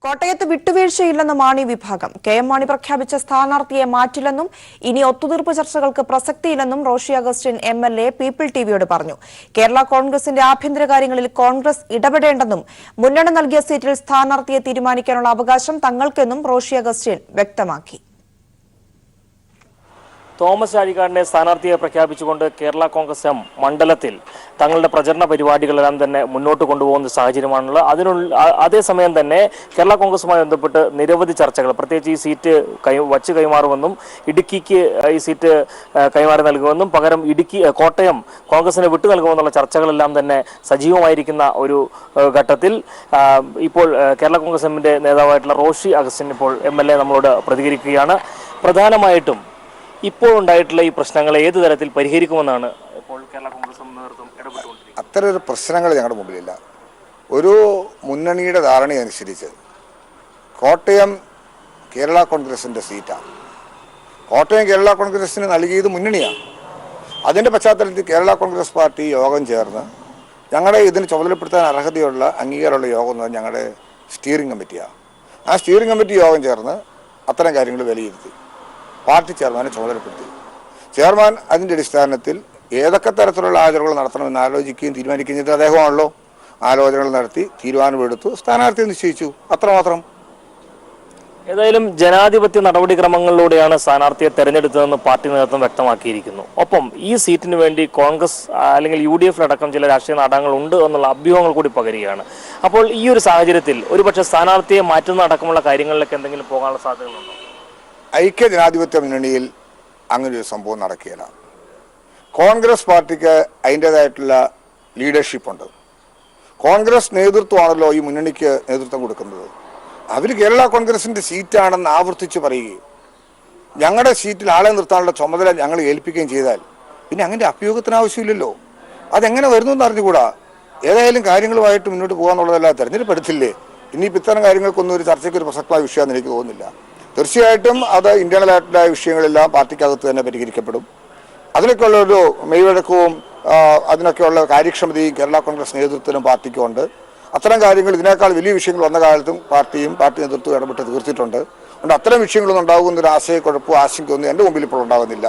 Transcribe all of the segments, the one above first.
കോട്ടയത്ത് വിട്ടുവീഴ്ചയില്ലെന്ന് മാണി വിഭാഗം. കെ.എം. മാണി പ്രഖ്യാപിച്ച സ്ഥാനാർത്ഥിയെ മാറ്റില്ലെന്നും ഇനി ഒത്തുതീർപ്പ് ചർച്ചകൾക്ക് പ്രസക്തിയില്ലെന്നും റോഷി അഗസ്റ്റിൻ എം.എൽ.എ. പീപ്പിൾ ടിവിയോട് പറഞ്ഞു. കേരള കോൺഗ്രസിന്റെ ആഭ്യന്തര കാര്യങ്ങളിൽ കോൺഗ്രസ് ഇടപെടേണ്ടെന്നും മുന്നണി നൽകിയ സീറ്റിൽ സ്ഥാനാർത്ഥിയെ തീരുമാനിക്കാനുള്ള അവകാശം തങ്ങൾക്കെന്നും റോഷി അഗസ്റ്റിൻ വ്യക്തമാക്കി. തോമസ് ചാഴികാടനെ സ്ഥാനാർത്ഥിയെ പ്രഖ്യാപിച്ചുകൊണ്ട് കേരള കോൺഗ്രസ് എം മണ്ഡലത്തിൽ തങ്ങളുടെ പ്രചരണ പരിപാടികളെല്ലാം തന്നെ മുന്നോട്ട് കൊണ്ടുപോകുന്ന സാഹചര്യമാണുള്ളത്. അതേസമയം തന്നെ കേരള കോൺഗ്രസുമായി ബന്ധപ്പെട്ട് നിരവധി ചർച്ചകൾ, പ്രത്യേകിച്ച് ഈ സീറ്റ് വച്ച് കൈമാറുമെന്നും ഇടുക്കിക്ക് ഈ സീറ്റ് കൈമാറി നൽകുമെന്നും പകരം കോട്ടയം കോൺഗ്രസിനെ വിട്ടു നൽകുമെന്നുള്ള ചർച്ചകളെല്ലാം തന്നെ സജീവമായിരിക്കുന്ന ഒരു ഘട്ടത്തിൽ ഇപ്പോൾ കേരള കോൺഗ്രസ് എമ്മിന്റെ നേതാവായിട്ടുള്ള റോഷി അഗസ്റ്റിൻ ഇപ്പോൾ എം.എൽ.എ. നമ്മളോട് പ്രതികരിക്കുകയാണ്. പ്രധാനമായിട്ടും ഇപ്പോൾ ഉണ്ടായിട്ടുള്ള ഈ പ്രശ്നങ്ങൾ ഏത് തരത്തിൽ പരിഹരിക്കുമെന്നാണ് ഇപ്പോൾ കേരള കോൺഗ്രസ് നേതൃത്വം ഇടപെട്ടുകൊണ്ടിരിക്കുന്നത്? അത്തരമൊരു പ്രശ്നങ്ങൾ ഞങ്ങളുടെ മുമ്പിലില്ല. ഒരു മുന്നണിയുടെ ധാരണയനുസരിച്ച് കോട്ടയം കേരള കോൺഗ്രസിൻ്റെ സീറ്റാണ്. കോട്ടയം കേരള കോൺഗ്രസിന് നൽകിയത് മുന്നണിയാണ്. അതിൻ്റെ പശ്ചാത്തലത്തിൽ കേരള കോൺഗ്രസ് പാർട്ടി യോഗം ചേർന്ന് ഞങ്ങളുടെ ഇതിന് ചുമതലപ്പെടുത്താൻ അർഹതയുള്ള അംഗീകാരമുള്ള യോഗം എന്ന് പറഞ്ഞാൽ ഞങ്ങളുടെ സ്റ്റിയറിംഗ് കമ്മിറ്റിയാണ്. ആ സ്റ്റിയറിംഗ് കമ്മിറ്റി യോഗം ചേർന്ന് അത്തരം കാര്യങ്ങൾ വിലയിരുത്തി പാർട്ടി ചെയർമാനെ ചുമതലപ്പെടുത്തി. ചെയർമാൻ അതിൻ്റെ അടിസ്ഥാനത്തിൽ ഏതൊക്കെ തരത്തിലുള്ള ആലോചനകൾ നടത്തണമെന്ന് ആലോചിക്കുകയും തീരുമാനിക്കുകയും ചെയ്തത് അദ്ദേഹമാണല്ലോ. ആലോചനകൾ നടത്തി തീരുമാനമെടുത്തു, സ്ഥാനാർത്ഥിയെ നിശ്ചയിച്ചു, അത്രമാത്രം. ഏതായാലും ജനാധിപത്യ നടപടിക്രമങ്ങളിലൂടെയാണ് സ്ഥാനാർത്ഥിയെ തെരഞ്ഞെടുത്തതെന്ന് പാർട്ടി നേതൃത്വം വ്യക്തമാക്കിയിരിക്കുന്നു. ഒപ്പം ഈ സീറ്റിന് വേണ്ടി കോൺഗ്രസ് അല്ലെങ്കിൽ UDF അടക്കം ചില രാഷ്ട്രീയ നാടകങ്ങൾ ഉണ്ട് എന്നുള്ള അഭ്യൂഹങ്ങൾ കൂടി പകരുകയാണ്. അപ്പോൾ ഈ ഒരു സാഹചര്യത്തിൽ ഒരുപക്ഷെ സ്ഥാനാർത്ഥിയെ മാറ്റുന്ന അടക്കമുള്ള കാര്യങ്ങളിലേക്ക് എന്തെങ്കിലും പോകാനുള്ള സാധ്യതകളുണ്ടോ? ഐക്യ ജനാധിപത്യ മുന്നണിയിൽ അങ്ങനൊരു സംഭവം നടക്കുകയില്ല. കോൺഗ്രസ് പാർട്ടിക്ക് അതിൻ്റേതായിട്ടുള്ള ലീഡർഷിപ്പുണ്ട്. കോൺഗ്രസ് നേതൃത്വമാണല്ലോ ഈ മുന്നണിക്ക് നേതൃത്വം കൊടുക്കുന്നത്. അവർ കേരള കോൺഗ്രസിൻ്റെ സീറ്റാണെന്ന് ആവർത്തിച്ച് പറയുകയും ഞങ്ങളുടെ സീറ്റിൽ ആളെ നിർത്താനുള്ള ചുമതല ഞങ്ങൾ ഏൽപ്പിക്കുകയും ചെയ്താൽ പിന്നെ അങ്ങനെ അഭ്യൂഹത്തിന് ആവശ്യമില്ലല്ലോ. അതെങ്ങനെ വരുന്നു എന്ന് അറിഞ്ഞുകൂടാ. ഏതായാലും കാര്യങ്ങളുമായിട്ട് മുന്നോട്ട് പോകാന്നുള്ളതല്ല, തെരഞ്ഞെടുപ്പെടുത്തില്ലേ. ഇനിയിപ്പോൾ ഇത്തരം കാര്യങ്ങൾക്കൊന്നും ഒരു ചർച്ചയ്ക്ക് ഒരു പ്രസക്തമായ വിഷയമെന്ന് എനിക്ക് തോന്നുന്നില്ല. തീർച്ചയായിട്ടും അത് ഇന്റേണലായിട്ടുള്ള വിഷയങ്ങളെല്ലാം പാർട്ടിക്കകത്ത് തന്നെ പരിഹരിക്കപ്പെടും. അതിനൊക്കെയുള്ള ഒരു മെയ്വഴക്കവും അതിനൊക്കെയുള്ള കാര്യക്ഷമതയും കേരള കോൺഗ്രസ് നേതൃത്വത്തിനും പാർട്ടിക്കും ഉണ്ട്. അത്തരം കാര്യങ്ങൾ ഇതിനേക്കാൾ വലിയ വിഷയങ്ങൾ വന്ന കാലത്തും പാർട്ടിയും പാർട്ടി നേതൃത്വവും ഇടപെട്ട് തീർത്തിട്ടുണ്ട്. അതുകൊണ്ട് അത്തരം വിഷയങ്ങളൊന്നും ഉണ്ടാകുന്നൊരു ആശയക്കുഴപ്പമോ ആശങ്കയൊന്നും എൻ്റെ മുമ്പിൽ ഇപ്പോൾ ഉണ്ടാകുന്നില്ല.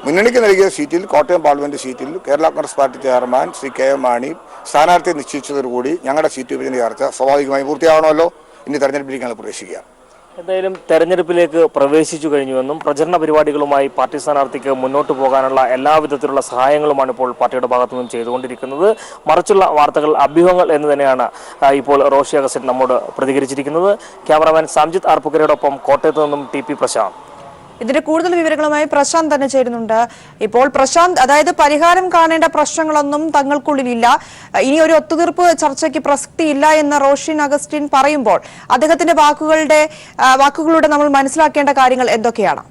മുന്നണിക്ക് നൽകിയ സീറ്റിൽ, കോട്ടയം പാർലമെന്റ് സീറ്റിൽ Kerala Congress party chairman Shri K.M. Mani സ്ഥാനാർത്ഥിയെ നിശ്ചയിച്ചതോടുകൂടി ഞങ്ങളുടെ സീറ്റ് വിഭജന ചർച്ച സ്വാഭാവികമായും പൂർത്തിയാവണമല്ലോ. ഇനി തെരഞ്ഞെടുപ്പിലേക്കാണ് പ്രവേശിക്കുക. എന്തായാലും തെരഞ്ഞെടുപ്പിലേക്ക് പ്രവേശിച്ചു കഴിഞ്ഞുവെന്നും പ്രചരണ പരിപാടികളുമായി പാർട്ടി സ്ഥാനാർത്ഥിക്ക് മുന്നോട്ട് പോകാനുള്ള എല്ലാവിധത്തിലുള്ള സഹായങ്ങളുമാണ് ഇപ്പോൾ പാർട്ടിയുടെ ഭാഗത്തു നിന്നും ചെയ്തുകൊണ്ടിരിക്കുന്നത്. മറിച്ചുള്ള വാർത്തകൾ, അഭ്യൂഹങ്ങൾ എന്ന് തന്നെയാണ് ഇപ്പോൾ റോഷി അഗസ്റ്റിൻ നമ്മോട് പ്രതികരിച്ചിരിക്കുന്നത്. ക്യാമറാമാൻ സംജിത് ആർപ്പുക്കരയോടൊപ്പം കോട്ടയത്ത് നിന്നും TP പ്രശാന്ത്. ഇതിന്റെ കൂടുതൽ വിവരങ്ങളുമായി പ്രശാന്ത് തന്നെ ചേരുന്നുണ്ട്. ഇപ്പോൾ പ്രശാന്ത്, അതായത് പരിഹാരം കാണേണ്ട പ്രശ്നങ്ങളൊന്നും തങ്ങൾക്കുള്ളിലില്ല, ഇനി ഒരു ഒത്തുതീർപ്പ് ചർച്ചയ്ക്ക് പ്രസക്തിയില്ല എന്ന് റോഷി അഗസ്റ്റിൻ പറയുമ്പോൾ അദ്ദേഹത്തിന്റെ വാക്കുകളുടെ നമ്മൾ മനസ്സിലാക്കേണ്ട കാര്യങ്ങൾ എന്തൊക്കെയാണ്?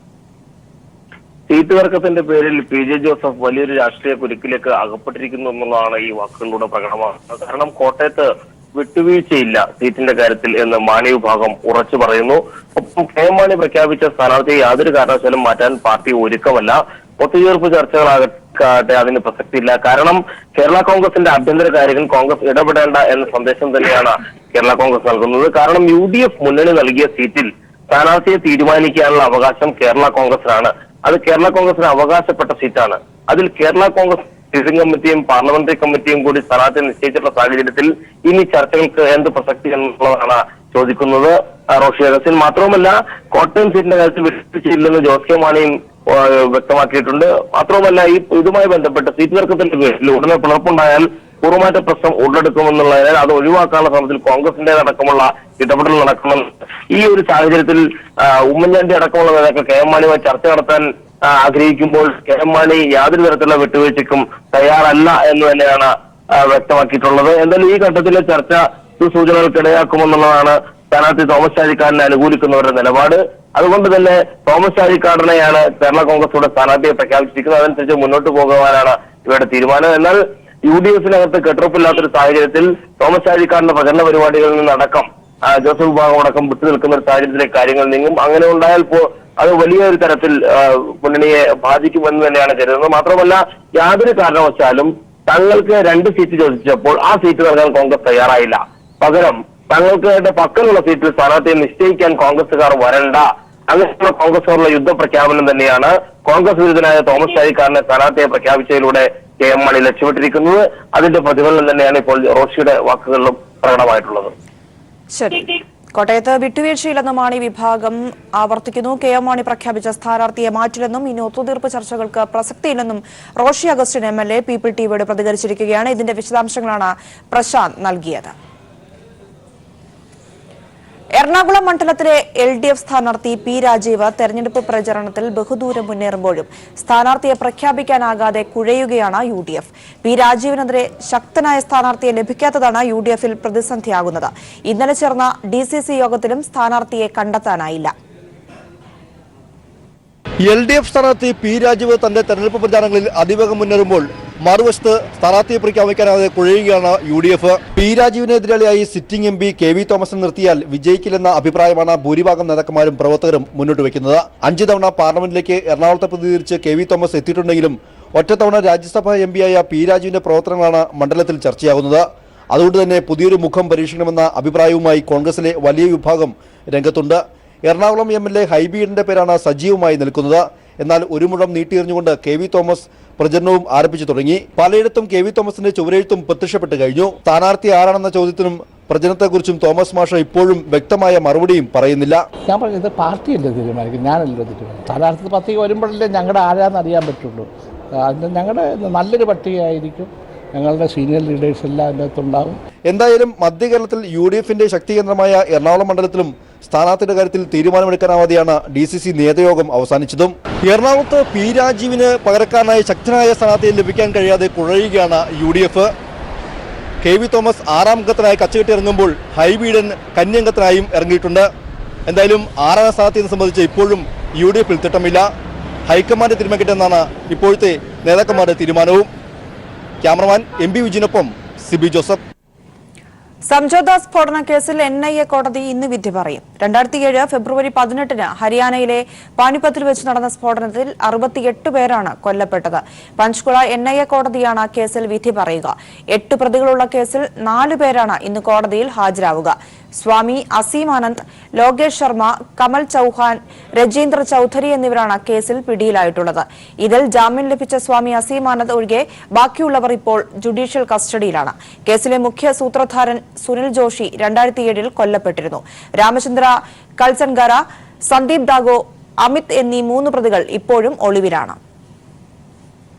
സീറ്റ് തർക്കത്തിന്റെ പേരിൽ PJ ജോസഫ് വലിയൊരു രാഷ്ട്രീയ കുരുക്കിലേക്ക് അകപ്പെട്ടിരിക്കുന്നു എന്നുള്ളതാണ് ഈ വാക്കുകളിലൂടെ പ്രകടമാകുന്നത്. കാരണം കോട്ടയത്ത് വിട്ടുവീഴ്ചയില്ല സീറ്റിന്റെ കാര്യത്തിൽ എന്ന് മാണി വിഭാഗം ഉറച്ചു പറയുന്നു. ഒപ്പം K.M. മാണി പ്രഖ്യാപിച്ച സ്ഥാനാർത്ഥിയെ യാതൊരു കാരണവശാലും മാറ്റാൻ പാർട്ടി ഒരുക്കമല്ല. ഒത്തുതീർപ്പ് ചർച്ചകളാകട്ടെ അതിന് പ്രസക്തിയില്ല. കാരണം കേരള കോൺഗ്രസിന്റെ ആഭ്യന്തര കാര്യങ്ങൾ കോൺഗ്രസ് ഇടപെടേണ്ട എന്ന സന്ദേശം തന്നെയാണ് കേരള കോൺഗ്രസ് നൽകുന്നത്. കാരണം UDF മുന്നണി നൽകിയ സീറ്റിൽ സ്ഥാനാർത്ഥിയെ തീരുമാനിക്കാനുള്ള അവകാശം കേരള കോൺഗ്രസിനാണ്. അത് കേരള കോൺഗ്രസിന് അവകാശപ്പെട്ട സീറ്റാണ്. അതിൽ കേരള കോൺഗ്രസ് സ്റ്റിയറിംഗ് കമ്മിറ്റിയും പാർലമെന്ററി കമ്മിറ്റിയും കൂടി സ്ഥാനാർത്ഥിയെ നിശ്ചയിച്ചിട്ടുള്ള സാഹചര്യത്തിൽ ഇനി ചർച്ചകൾക്ക് എന്ത് പ്രസക്തി എന്നുള്ളതാണ് ചോദിക്കുന്നത് റോഷി അഗസ്റ്റിൻ. മാത്രവുമല്ല, കോട്ടയം സീറ്റിന്റെ കാര്യത്തിൽ വിട്ടുവീഴ്ചയില്ലെന്ന് K.M. മാണിയും വ്യക്തമാക്കിയിട്ടുണ്ട്. മാത്രവുമല്ല, ഇതുമായി ബന്ധപ്പെട്ട് സീറ്റ് തർക്കത്തിന്റെ പേരിൽ ഉടനെ പിളർപ്പുണ്ടായാൽ കൂറുമാറ്റ പ്രശ്നം ഉടലെടുക്കുമെന്നുള്ളതിനാൽ അത് ഒഴിവാക്കാനുള്ള ശ്രമത്തിൽ കോൺഗ്രസിന്റെ അടക്കമുള്ള ഇടപെടൽ നടക്കുമെന്ന് ഈ ഒരു സാഹചര്യത്തിൽ ഉമ്മൻചാണ്ടി അടക്കമുള്ള നേതാക്കൾ K.M. മാണിയുമായി ചർച്ച നടത്താൻ ആഗ്രഹിക്കുമ്പോൾ K.M. മാണി യാതൊരു തരത്തിലുള്ള വിട്ടുവീഴ്ചയ്ക്കും തയ്യാറല്ല എന്ന് തന്നെയാണ് വ്യക്തമാക്കിയിട്ടുള്ളത്. എന്തായാലും ഈ ഘട്ടത്തിലെ ചർച്ച സൂചനകൾക്കിടയാക്കുമെന്നുള്ളതാണ് സ്ഥാനാർത്ഥി തോമസ് ചാഴിക്കാടനെ അനുകൂലിക്കുന്നവരുടെ നിലപാട്. അതുകൊണ്ട് തന്നെ തോമസ് ചാഴിക്കാടനെയാണ് കേരള കോൺഗ്രസിയുടെ സ്ഥാനാർത്ഥിയെ പ്രഖ്യാപിച്ചിരിക്കുന്നത്. അതനുസരിച്ച് മുന്നോട്ട് പോകുവാനാണ് ഇവരുടെ തീരുമാനം. എന്നാൽ UDF-നകത്ത് കെട്ടുറപ്പില്ലാത്തൊരു സാഹചര്യത്തിൽ തോമസ് ചാഴിക്കാടന്റെ പ്രചരണ പരിപാടികളിൽ നിന്നടക്കം ജോസഫ് വിഭാഗം അടക്കം വിട്ടുനിൽക്കുന്ന ഒരു സാഹചര്യത്തിലേക്ക് കാര്യങ്ങൾ നീങ്ങും. അങ്ങനെ ഉണ്ടായാൽ അത് വലിയൊരു തരത്തിൽ മുന്നണിയെ ബാധിക്കുമെന്ന് തന്നെയാണ് കരുതുന്നത്. മാത്രമല്ല, യാതൊരു കാരണവശാലും തങ്ങൾക്ക് 2 സീറ്റ് ചോദിച്ചപ്പോൾ ആ സീറ്റ് നൽകാൻ കോൺഗ്രസ് തയ്യാറായില്ല. പകരം തങ്ങൾക്ക് പക്കലുള്ള സീറ്റിൽ സ്ഥാനാർത്ഥിയെ നിശ്ചയിക്കാൻ കോൺഗ്രസുകാർ വരണ്ട, അങ്ങനെയുള്ള കോൺഗ്രസുകാരുടെ യുദ്ധപ്രഖ്യാപനം തന്നെയാണ് കോൺഗ്രസ് വിരുദ്ധനായ തോമസ് ചാഴിക്കാരനെ സ്ഥാനാർത്ഥിയെ പ്രഖ്യാപിച്ചതിലൂടെ കെ എം മാണി ലക്ഷ്യമിട്ടിരിക്കുന്നത്. അതിന്റെ പ്രതിഫലനം തന്നെയാണ് ഇപ്പോൾ റോഷിയുടെ വാക്കുകളിലും പ്രകടമായിട്ടുള്ളത്. ശരി, കോട്ടയത്ത് വിട്ടുവീഴ്ചയില്ലെന്ന് മാണി വിഭാഗം ആവർത്തിക്കുന്നു. കെ എം മാണി പ്രഖ്യാപിച്ച സ്ഥാനാർത്ഥിയെ മാറ്റില്ലെന്നും ഇനി ഒത്തുതീർപ്പ് ചർച്ചകൾക്ക് പ്രസക്തിയില്ലെന്നും റോഷി അഗസ്റ്റിൻ MLA പീപ്പിൾ ടിവിയോട് പ്രതികരിച്ചിരിക്കുകയാണ്. ഇതിന്റെ വിശദാംശങ്ങളാണ് പ്രശാന്ത് നൽകിയത്. എറണാകുളം മണ്ഡലത്തിലെ LDF സ്ഥാനാർത്ഥി P രാജീവ് തെരഞ്ഞെടുപ്പ് പ്രചരണത്തിൽ ബഹുദൂരം മുന്നേറുമ്പോഴും സ്ഥാനാർത്ഥിയെ പ്രഖ്യാപിക്കാനാകാതെ കുഴയുകയാണ് UDF. P രാജീവിനെതിരെ ശക്തനായ സ്ഥാനാർത്ഥിയെ ലഭിക്കാത്തതാണ് UDFിൽ പ്രതിസന്ധിയാകുന്നത്. ഇന്നലെ ചേർന്ന DCC യോഗത്തിലും സ്ഥാനാർത്ഥിയെ കണ്ടെത്താനായില്ല. LDF സ്ഥാനാർത്ഥി P രാജീവ് തന്റെ തെരഞ്ഞെടുപ്പ് പ്രചാരണങ്ങളിൽ അതിവേഗം മുന്നേറുമ്പോൾ മറുവശത്ത് സ്ഥാനാർത്ഥിയെ പ്രഖ്യാപിക്കാനാകാതെ കുഴയുകയാണ് UDF. P രാജീവിന് എതിരാളിയായി സിറ്റിംഗ് MP KV തോമസിനെ നിർത്തിയാൽ വിജയിക്കില്ലെന്ന അഭിപ്രായമാണ് ഭൂരിഭാഗം നേതാക്കന്മാരും പ്രവർത്തകരും മുന്നോട്ട് വയ്ക്കുന്നത്. 5 തവണ പാർലമെന്റിലേക്ക് എറണാകുളത്തെ പ്രതിനിധീകരിച്ച് KV തോമസ് എത്തിയിട്ടുണ്ടെങ്കിലും ഒറ്റത്തവണ രാജ്യസഭാ MP-യായ P രാജീവിന്റെ പ്രവർത്തനങ്ങളാണ് മണ്ഡലത്തിൽ ചർച്ചയാകുന്നത്. അതുകൊണ്ട് തന്നെ പുതിയൊരു മുഖം പരീക്ഷിക്കണമെന്ന അഭിപ്രായവുമായി കോൺഗ്രസിലെ വലിയ വിഭാഗം രംഗത്തുണ്ട്. എറണാകുളം MLA ഹൈബീഡിന്റെ പേരാണ് സജീവമായി നിൽക്കുന്നത്. എന്നാൽ ഒരു മുഴം നീട്ടിയെറിഞ്ഞുകൊണ്ട് KV തോമസ് പ്രചരണവും ആരംഭിച്ചു തുടങ്ങി. പലയിടത്തും KV തോമസിന്റെ ചുവരെഴുത്തും പ്രത്യക്ഷപ്പെട്ട് കഴിഞ്ഞു. സ്ഥാനാർത്ഥി ആരാണെന്ന ചോദ്യത്തിനും പ്രചരണത്തെക്കുറിച്ചും തോമസ് മാഷ ഇപ്പോഴും വ്യക്തമായ മറുപടിയും പറയുന്നില്ല. ഞാൻ പറഞ്ഞത് പാർട്ടിയല്ലേ തീരുമാനിക്കും, ഞാനല്ലോ തീരുമാനിക്കും. സ്ഥാനാർത്ഥി പട്ടിക വരുമ്പോഴല്ലേ ഞങ്ങളുടെ ആരാന്ന് അറിയാൻ പറ്റുള്ളൂ. ഞങ്ങളുടെ നല്ലൊരു പട്ടികയായിരിക്കും. ഞങ്ങളുടെ സീനിയർ ലീഡേഴ്സ് എല്ലാം അതിനകത്തുണ്ടാവും. എന്തായാലും മധ്യ കേരളത്തിൽ UDFിന്റെ ശക്തി കേന്ദ്രമായ എറണാകുളം മണ്ഡലത്തിലും സ്ഥാനാർത്ഥിയുടെ കാര്യത്തിൽ തീരുമാനമെടുക്കാനാവാതെയാണ് DCC നേതൃയോഗം അവസാനിച്ചതും. എറണാകുളത്ത് P രാജീവിന് പകരക്കാരനായ ശക്തനായ സ്ഥാനാർത്ഥിയെ ലഭിക്കാൻ കഴിയാതെ കുഴയുകയാണ് UDF. KV തോമസ് 6ാം അംഗത്തിനായി കച്ചകെട്ടി ഇറങ്ങുമ്പോൾ ഹൈബീഡൻ കന്യംഗത്തിനായും ഇറങ്ങിയിട്ടുണ്ട്. എന്തായാലും 6ാം സ്ഥാനാർത്ഥിയെ സംബന്ധിച്ച് ഇപ്പോഴും UDFിൽ തിട്ടമില്ല. ഹൈക്കമാൻഡ് തീരുമാനിക്കട്ടെന്നാണ് ഇപ്പോഴത്തെ നേതാക്കന്മാരുടെ തീരുമാനവും. ക്യാമറമാൻ MB വിജിനൊപ്പം സിബി ജോസഫ്. സംജോത സ്ഫോടന കേസിൽ NIA കോടതി ഇന്ന് വിധി പറയും. 2007 ഫെബ്രുവരി 18-ന് ഹരിയാനയിലെ പാനിപ്പത്തിൽ വെച്ച് നടന്ന സ്ഫോടനത്തിൽ 68 പേരാണ് കൊല്ലപ്പെട്ടത്. പഞ്ച്കുള NIA കോടതിയാണ് കേസിൽ വിധി പറയുക. 8 പ്രതികളുള്ള കേസിൽ 4 പേരാണ് ഇന്ന് കോടതിയിൽ ഹാജരാവുക. സ്വാമി അസീം ആനന്ദ്, ലോകേഷ് ശർമ്മ, കമൽ ചൌഹാൻ, രജീന്ദ്ര ചൌധരി എന്നിവരാണ് കേസിൽ പിടിയിലായിട്ടുള്ളത്. ഇതിൽ ജാമ്യം ലഭിച്ച സ്വാമി അസീം ആനന്ദ് ഒഴികെ ബാക്കിയുള്ളവർ ഇപ്പോൾ ജുഡീഷ്യൽ കസ്റ്റഡിയിലാണ്. കേസിലെ മുഖ്യ സൂത്രധാരൻ സുനിൽ ജോഷി 2007-ൽ കൊല്ലപ്പെട്ടിരുന്നു. രാമചന്ദ്ര കൽസൻഗാര, സന്ദീപ് ദാഗോ, അമിത് എന്നീ 3 പ്രതികൾ ഇപ്പോഴും ഒളിവിലാണ്.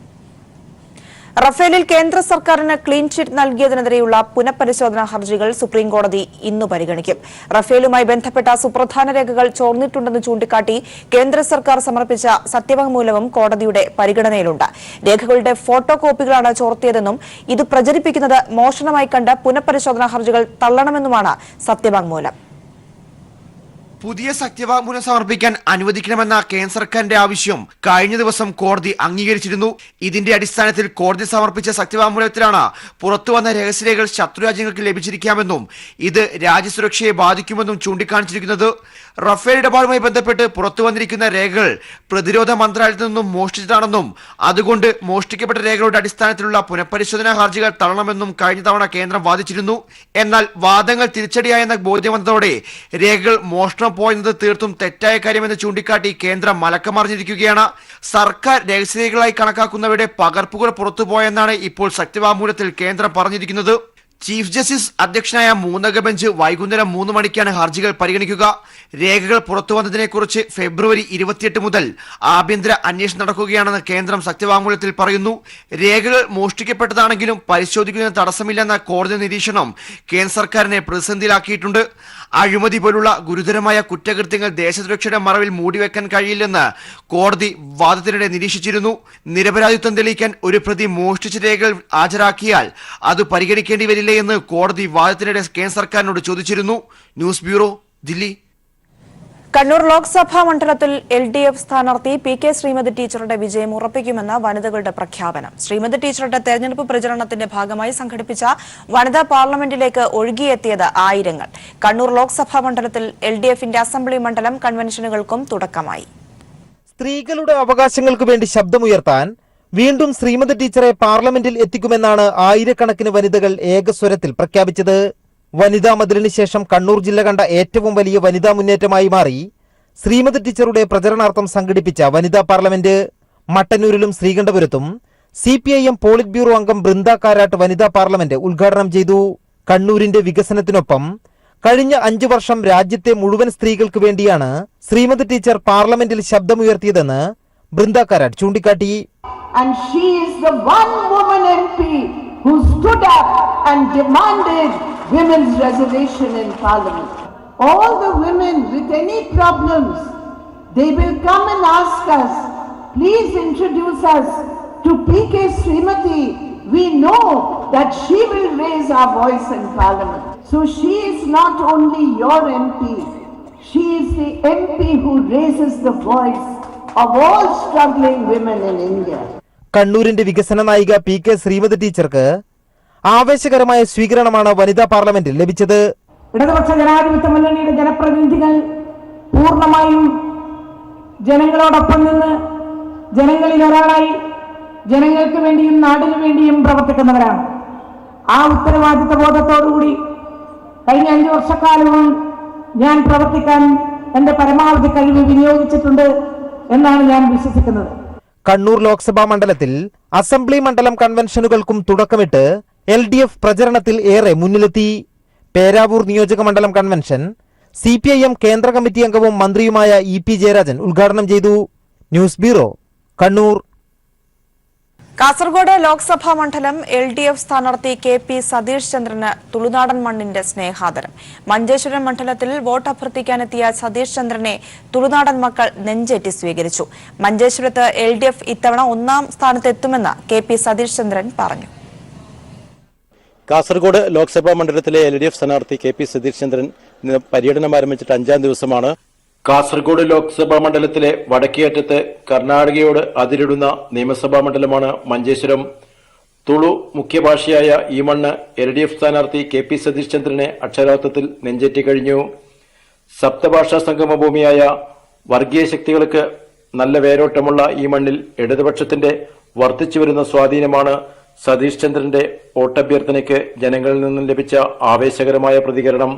റഫേലിൽ കേന്ദ്ര സർക്കാരിന് ക്ലീൻ ചിറ്റ് നൽകിയതിനെതിരെയുള്ള പുനഃപരിശോധനാ ഹർജികൾ സുപ്രീംകോടതി ഇന്ന് പരിഗണിക്കും. റഫേലുമായി ബന്ധപ്പെട്ട സുപ്രധാന രേഖകൾ ചോർന്നിട്ടുണ്ടെന്ന് ചൂണ്ടിക്കാട്ടി കേന്ദ്ര സർക്കാർ സമർപ്പിച്ച സത്യവാങ്മൂലവും കോടതിയുടെ പരിഗണനയിലുണ്ട്. രേഖകളുടെ ഫോട്ടോ കോപ്പികളാണ് ചോർത്തിയതെന്നും ഇത് പ്രചരിപ്പിക്കുന്നത് മോഷണമായി കണ്ട് പുനഃപരിശോധനാ ഹർജികൾ തള്ളണമെന്നുമാണ് സത്യവാങ്മൂലം. പുതിയ സത്യവാങ്മൂലം സമർപ്പിക്കാൻ അനുവദിക്കണമെന്ന കേന്ദ്ര സർക്കാരിന്റെ ആവശ്യം കഴിഞ്ഞ ദിവസം കോടതി അംഗീകരിച്ചിരുന്നു. ഇതിന്റെ അടിസ്ഥാനത്തിൽ കോടതി സമർപ്പിച്ച സത്യവാങ്മൂലത്തിലാണ് പുറത്തുവന്ന രഹസ്യരേഖകൾ ശത്രുരാജ്യങ്ങൾക്ക് ലഭിച്ചിരിക്കാമെന്നും ഇത് രാജ്യസുരക്ഷയെ ബാധിക്കുമെന്നും ചൂണ്ടിക്കാണിച്ചിരിക്കുന്നത്. റഫേൽ ഇടപാടുമായി ബന്ധപ്പെട്ട് പുറത്തുവന്നിരിക്കുന്ന രേഖകൾ പ്രതിരോധ മന്ത്രാലയത്തിൽ നിന്നും മോഷ്ടിച്ചതാണെന്നും അതുകൊണ്ട് മോഷ്ടിക്കപ്പെട്ട രേഖകളുടെ അടിസ്ഥാനത്തിലുള്ള പുനഃപരിശോധനാ ഹർജികൾ തള്ളണമെന്നും കഴിഞ്ഞ തവണ കേന്ദ്രം വാദിച്ചിരുന്നു. എന്നാൽ വാദങ്ങൾ തിരിച്ചടിയായെന്ന ബോധ്യം വന്നതോടെ രേഖകൾ മോഷണം പോയെന്നത് തീർത്തും തെറ്റായ കാര്യമെന്ന് ചൂണ്ടിക്കാട്ടി കേന്ദ്രം മലക്കമറിഞ്ഞിരിക്കുകയാണ്. സർക്കാർ രഹസ്യരേഖകളായി കണക്കാക്കുന്നവയുടെ പകർപ്പുകൾ പുറത്തുപോയെന്നാണ് ഇപ്പോൾ സത്യവാങ്മൂലത്തിൽ കേന്ദ്രം പറഞ്ഞിരിക്കുന്നത്. ചീഫ് ജസ്റ്റിസ് അധ്യക്ഷനായ 3-അംഗ ബെഞ്ച് വൈകുന്നേരം 3 മണിക്കാണ് ഹർജികൾ പരിഗണിക്കുക. രേഖകൾ പുറത്തുവന്നതിനെക്കുറിച്ച് ഫെബ്രുവരി 28 മുതൽ ആഭ്യന്തര അന്വേഷണം നടക്കുകയാണെന്ന് കേന്ദ്രം സത്യവാങ്മൂലത്തിൽ പറയുന്നു. രേഖകൾ മോഷ്ടിക്കപ്പെട്ടതാണെങ്കിലും പരിശോധിക്കുന്നതിന് തടസ്സമില്ലെന്ന കോടതി നിരീക്ഷണം കേന്ദ്ര സർക്കാരിനെ പ്രതിസന്ധിയിലാക്കിയിട്ടുണ്ട്. അഴിമതി പോലുള്ള ഗുരുതരമായ കുറ്റകൃത്യങ്ങൾ ദേശസുരക്ഷയുടെ മറവിൽ മൂടിവെക്കാൻ കഴിയില്ലെന്ന് കോടതി വാദത്തിനിടെ നിരീക്ഷിച്ചിരുന്നു. നിരപരാധിത്വം തെളിയിക്കാൻ ഒരു പ്രതി മോഷ്ടിച്ച രേഖകൾ ഹാജരാക്കിയാൽ അത് പരിഗണിക്കേണ്ടി വരില്ലേ എന്ന് കോടതി വാദത്തിനിടെ കേന്ദ്ര സർക്കാരിനോട് ചോദിച്ചിരുന്നു. News bureau, Delhi. കണ്ണൂർ ലോക്സഭാ മണ്ഡലത്തിൽ LDF സ്ഥാനാർത്ഥി PK ശ്രീമതി ടീച്ചറുടെ വിജയം ഉറപ്പിക്കുമെന്ന് വനിതകളുടെ പ്രഖ്യാപനം. ശ്രീമതി ടീച്ചറുടെ തെരഞ്ഞെടുപ്പ് പ്രചരണത്തിന്റെ ഭാഗമായി സംഘടിപ്പിച്ച വനിതാ പാർലമെന്റിലേക്ക് ഒഴുകിയെത്തിയത് ആയിരങ്ങൾ. കണ്ണൂർ ലോക്സഭാ മണ്ഡലത്തിൽ LDFന്റെ അസംബ്ലി മണ്ഡലം കൺവെൻഷനുകൾക്കും തുടക്കമായി. സ്ത്രീകളുടെ അവകാശങ്ങൾക്ക് വേണ്ടി ശബ്ദമുയർത്താൻ വീണ്ടും ശ്രീമതി ടീച്ചറെ പാർലമെന്റിൽ എത്തിക്കുമെന്നാണ് ആയിരക്കണക്കിന് വനിതകൾ ഏകസ്വരത്തിൽ പ്രഖ്യാപിച്ചത്. വനിതാ മതിലിന് ശേഷം കണ്ണൂർ ജില്ല കണ്ട ഏറ്റവും വലിയ വനിതാ മുന്നേറ്റമായി മാറി ശ്രീമതി ടീച്ചറുടെ പ്രചരണാർത്ഥം സംഘടിപ്പിച്ച വനിതാ പാർലമെന്റ്. മട്ടന്നൂരിലും ശ്രീകണ്ഠപുരത്തും CPIM പോളിറ്റ് ബ്യൂറോ അംഗം ബൃന്ദ കാരാട്ട് വനിതാ പാർലമെന്റ് ഉദ്ഘാടനം ചെയ്തു. കണ്ണൂരിന്റെ വികസനത്തിനൊപ്പം കഴിഞ്ഞ 5 വർഷം രാജ്യത്തെ മുഴുവൻ സ്ത്രീകൾക്ക് വേണ്ടിയാണ് ശ്രീമതി ടീച്ചർ പാർലമെന്റിൽ ശബ്ദമുയർത്തിയതെന്ന് ബൃന്ദ കാരാട്ട് ചൂണ്ടിക്കാട്ടി. And she is the one woman MP who stood up and demanded women's reservation in Parliament. All the women with any problems, they will come and ask us, please introduce us to PK Srimati. We know that she will raise our voice in Parliament. So she is not only your MP, she is the MP who raises the voice of all struggling women in India. കണ്ണൂരിന്റെ വികസന നായിക PK Shrimati ടീച്ചർക്ക് ആവേശകരമായ സ്വീകരണമാണ് വനിതാ പാർലമെന്റിൽ ലഭിച്ചത്. ഇടതുപക്ഷ ജനാധിപത്യ മുന്നണിയുടെ ജനപ്രതിനിധികൾ പൂർണ്ണമായും ജനങ്ങളോടൊപ്പം നിന്ന് ജനങ്ങളിൽ ഒരാളായി ജനങ്ങൾക്ക് വേണ്ടിയും നാടിനു വേണ്ടിയും പ്രവർത്തിക്കുന്നവരാണ്. ആ ഉത്തരവാദിത്വ ബോധത്തോടുകൂടി കഴിഞ്ഞ 5 വർഷക്കാലവും ഞാൻ പ്രവർത്തിക്കാൻ എന്റെ പരമാവധി കഴിവ് വിനിയോഗിച്ചിട്ടുണ്ട് എന്നാണ് ഞാൻ വിശ്വസിക്കുന്നത്. കണ്ണൂർ ലോക്സഭാ മണ്ഡലത്തിൽ അസംബ്ലി മണ്ഡലം കൺവെൻഷനുകൾക്കും തുടക്കമിട്ട് LDF പ്രചരണത്തിൽ ഏറെ മുന്നിലെത്തി. പേരാവൂർ നിയോജക മണ്ഡലം കൺവെൻഷൻ CPIM കേന്ദ്ര കമ്മിറ്റി അംഗവും മന്ത്രിയുമായ EP ജയരാജൻ ഉദ്ഘാടനം ചെയ്തു. News bureau, Kannur. കാസർഗോഡ് ലോക്സഭാ മണ്ഡലം LDF സ്ഥാനാർത്ഥി KP സതീഷ് ചന്ദ്രന് തുളുനാടൻ മണ്ണിന്റെ സ്നേഹാദരം. മഞ്ചേശ്വരം മണ്ഡലത്തിൽ വോട്ട് അഭ്യർത്ഥിക്കാനെത്തിയ സതീഷ് ചന്ദ്രനെ തുളുനാടൻ മക്കൾ നെഞ്ചേറ്റി സ്വീകരിച്ചു. മഞ്ചേശ്വരത്ത് LDF ഇത്തവണ 1ാം സ്ഥാനത്തെത്തുമെന്ന് KP സതീഷ് ചന്ദ്രൻ പറഞ്ഞു. കാസർഗോഡ് ലോക്സഭാ മണ്ഡലത്തിലെ LDF സ്ഥാനാർത്ഥി KP സതീഷ് ചന്ദ്രൻ ഇന്ന് പര്യടനം ആരംഭിച്ചിട്ട് 5ാം ദിവസമാണ്. കാസർഗോഡ് ലോക്സഭാ മണ്ഡലത്തിലെ വടക്കേയറ്റത്ത് കർണാടകയോട് അതിരിടുന്ന നിയമസഭാ മണ്ഡലമാണ് മഞ്ചേശ്വരം. തുളു മുഖ്യഭാഷയായ ഈ മണ്ണ് LDF സ്ഥാനാർത്ഥി KP സതീഷ് ചന്ദ്രനെ അക്ഷരാർത്ഥത്തിൽ നെഞ്ചേറ്റി കഴിഞ്ഞു. സപ്തഭാഷാ സംഗമ ഭൂമിയായ വർഗീയ ശക്തികൾക്ക് നല്ല വേരോട്ടമുള്ള ഈ മണ്ണിൽ ഇടതുപക്ഷത്തിന്റെ വർദ്ധിച്ചുവരുന്ന സ്വാധീനമാണ് സതീഷ് ചന്ദ്രന്റെ വോട്ടഭ്യർത്ഥനയ്ക്ക് ജനങ്ങളിൽ നിന്നും ലഭിച്ച ആവേശകരമായ പ്രതികരണം.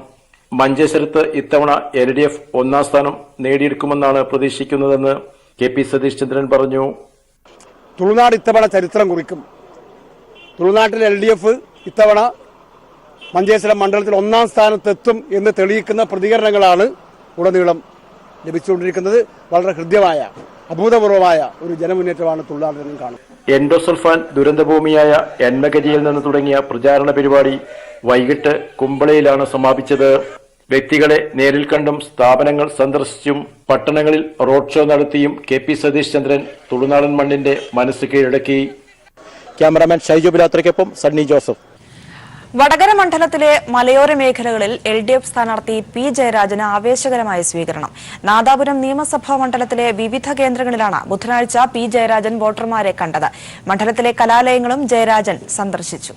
മഞ്ചേശ്വരത്ത് ഇത്തവണ LDF 1ാം സ്ഥാനം നേടിയെടുക്കുമെന്നാണ് പ്രതീക്ഷിക്കുന്നതെന്ന് KP സതീഷ് ചന്ദ്രൻ പറഞ്ഞു. തുളുനാട് ഇത്തവണ ചരിത്രം കുറിക്കും. തുളുനാട്ടിൽ LDF ഇത്തവണ മഞ്ചേശ്വരം മണ്ഡലത്തിൽ 1ാം സ്ഥാനത്തെത്തും എന്ന് തെളിയിക്കുന്ന പ്രതികരണങ്ങളാണ് ഉടനീളം ലഭിച്ചുകൊണ്ടിരിക്കുന്നത്. വളരെ ഹൃദ്യമായ അഭൂതപൂർവമായ ഒരു ജനമുന്നേറ്റമാണ് തുളുനാട്ടിൽ നിന്നും കാണുന്നത്. എൻഡോസൾഫാൻ ദുരന്തഭൂമിയായ എൻമഗരിയിൽ നിന്ന് തുടങ്ങിയ പ്രചാരണ പരിപാടി വൈകിട്ട് കുമ്പളയിലാണ് സമാപിച്ചത്. വ്യക്തികളെ നേരിൽ കണ്ടും സ്ഥാപനങ്ങൾ സന്ദർശിച്ചും പട്ടണങ്ങളിൽ റോഡ് ഷോ നടത്തിയും KP സതീഷ് ചന്ദ്രൻ തുളുനാടൻ മണ്ണിന്റെ മനസ്സ് കീഴടക്കി. ക്യാമറാമാൻ ഷൈജു ബിലാത്രയ്ക്കൊപ്പം സണ്ണി ജോസഫ്. വടകര മണ്ഡലത്തിലെ മലയോര മേഖലകളിൽ LDF സ്ഥാനാർത്ഥി P ജയരാജന് ആവേശകരമായ സ്വീകരണം. നാദാപുരം നിയമസഭാ മണ്ഡലത്തിലെ വിവിധ കേന്ദ്രങ്ങളിലാണ് ബുധനാഴ്ച P ജയരാജൻ വോട്ടർമാരെ കണ്ടത്. മണ്ഡലത്തിലെ കലാലയങ്ങളും ജയരാജൻ സന്ദർശിച്ചു.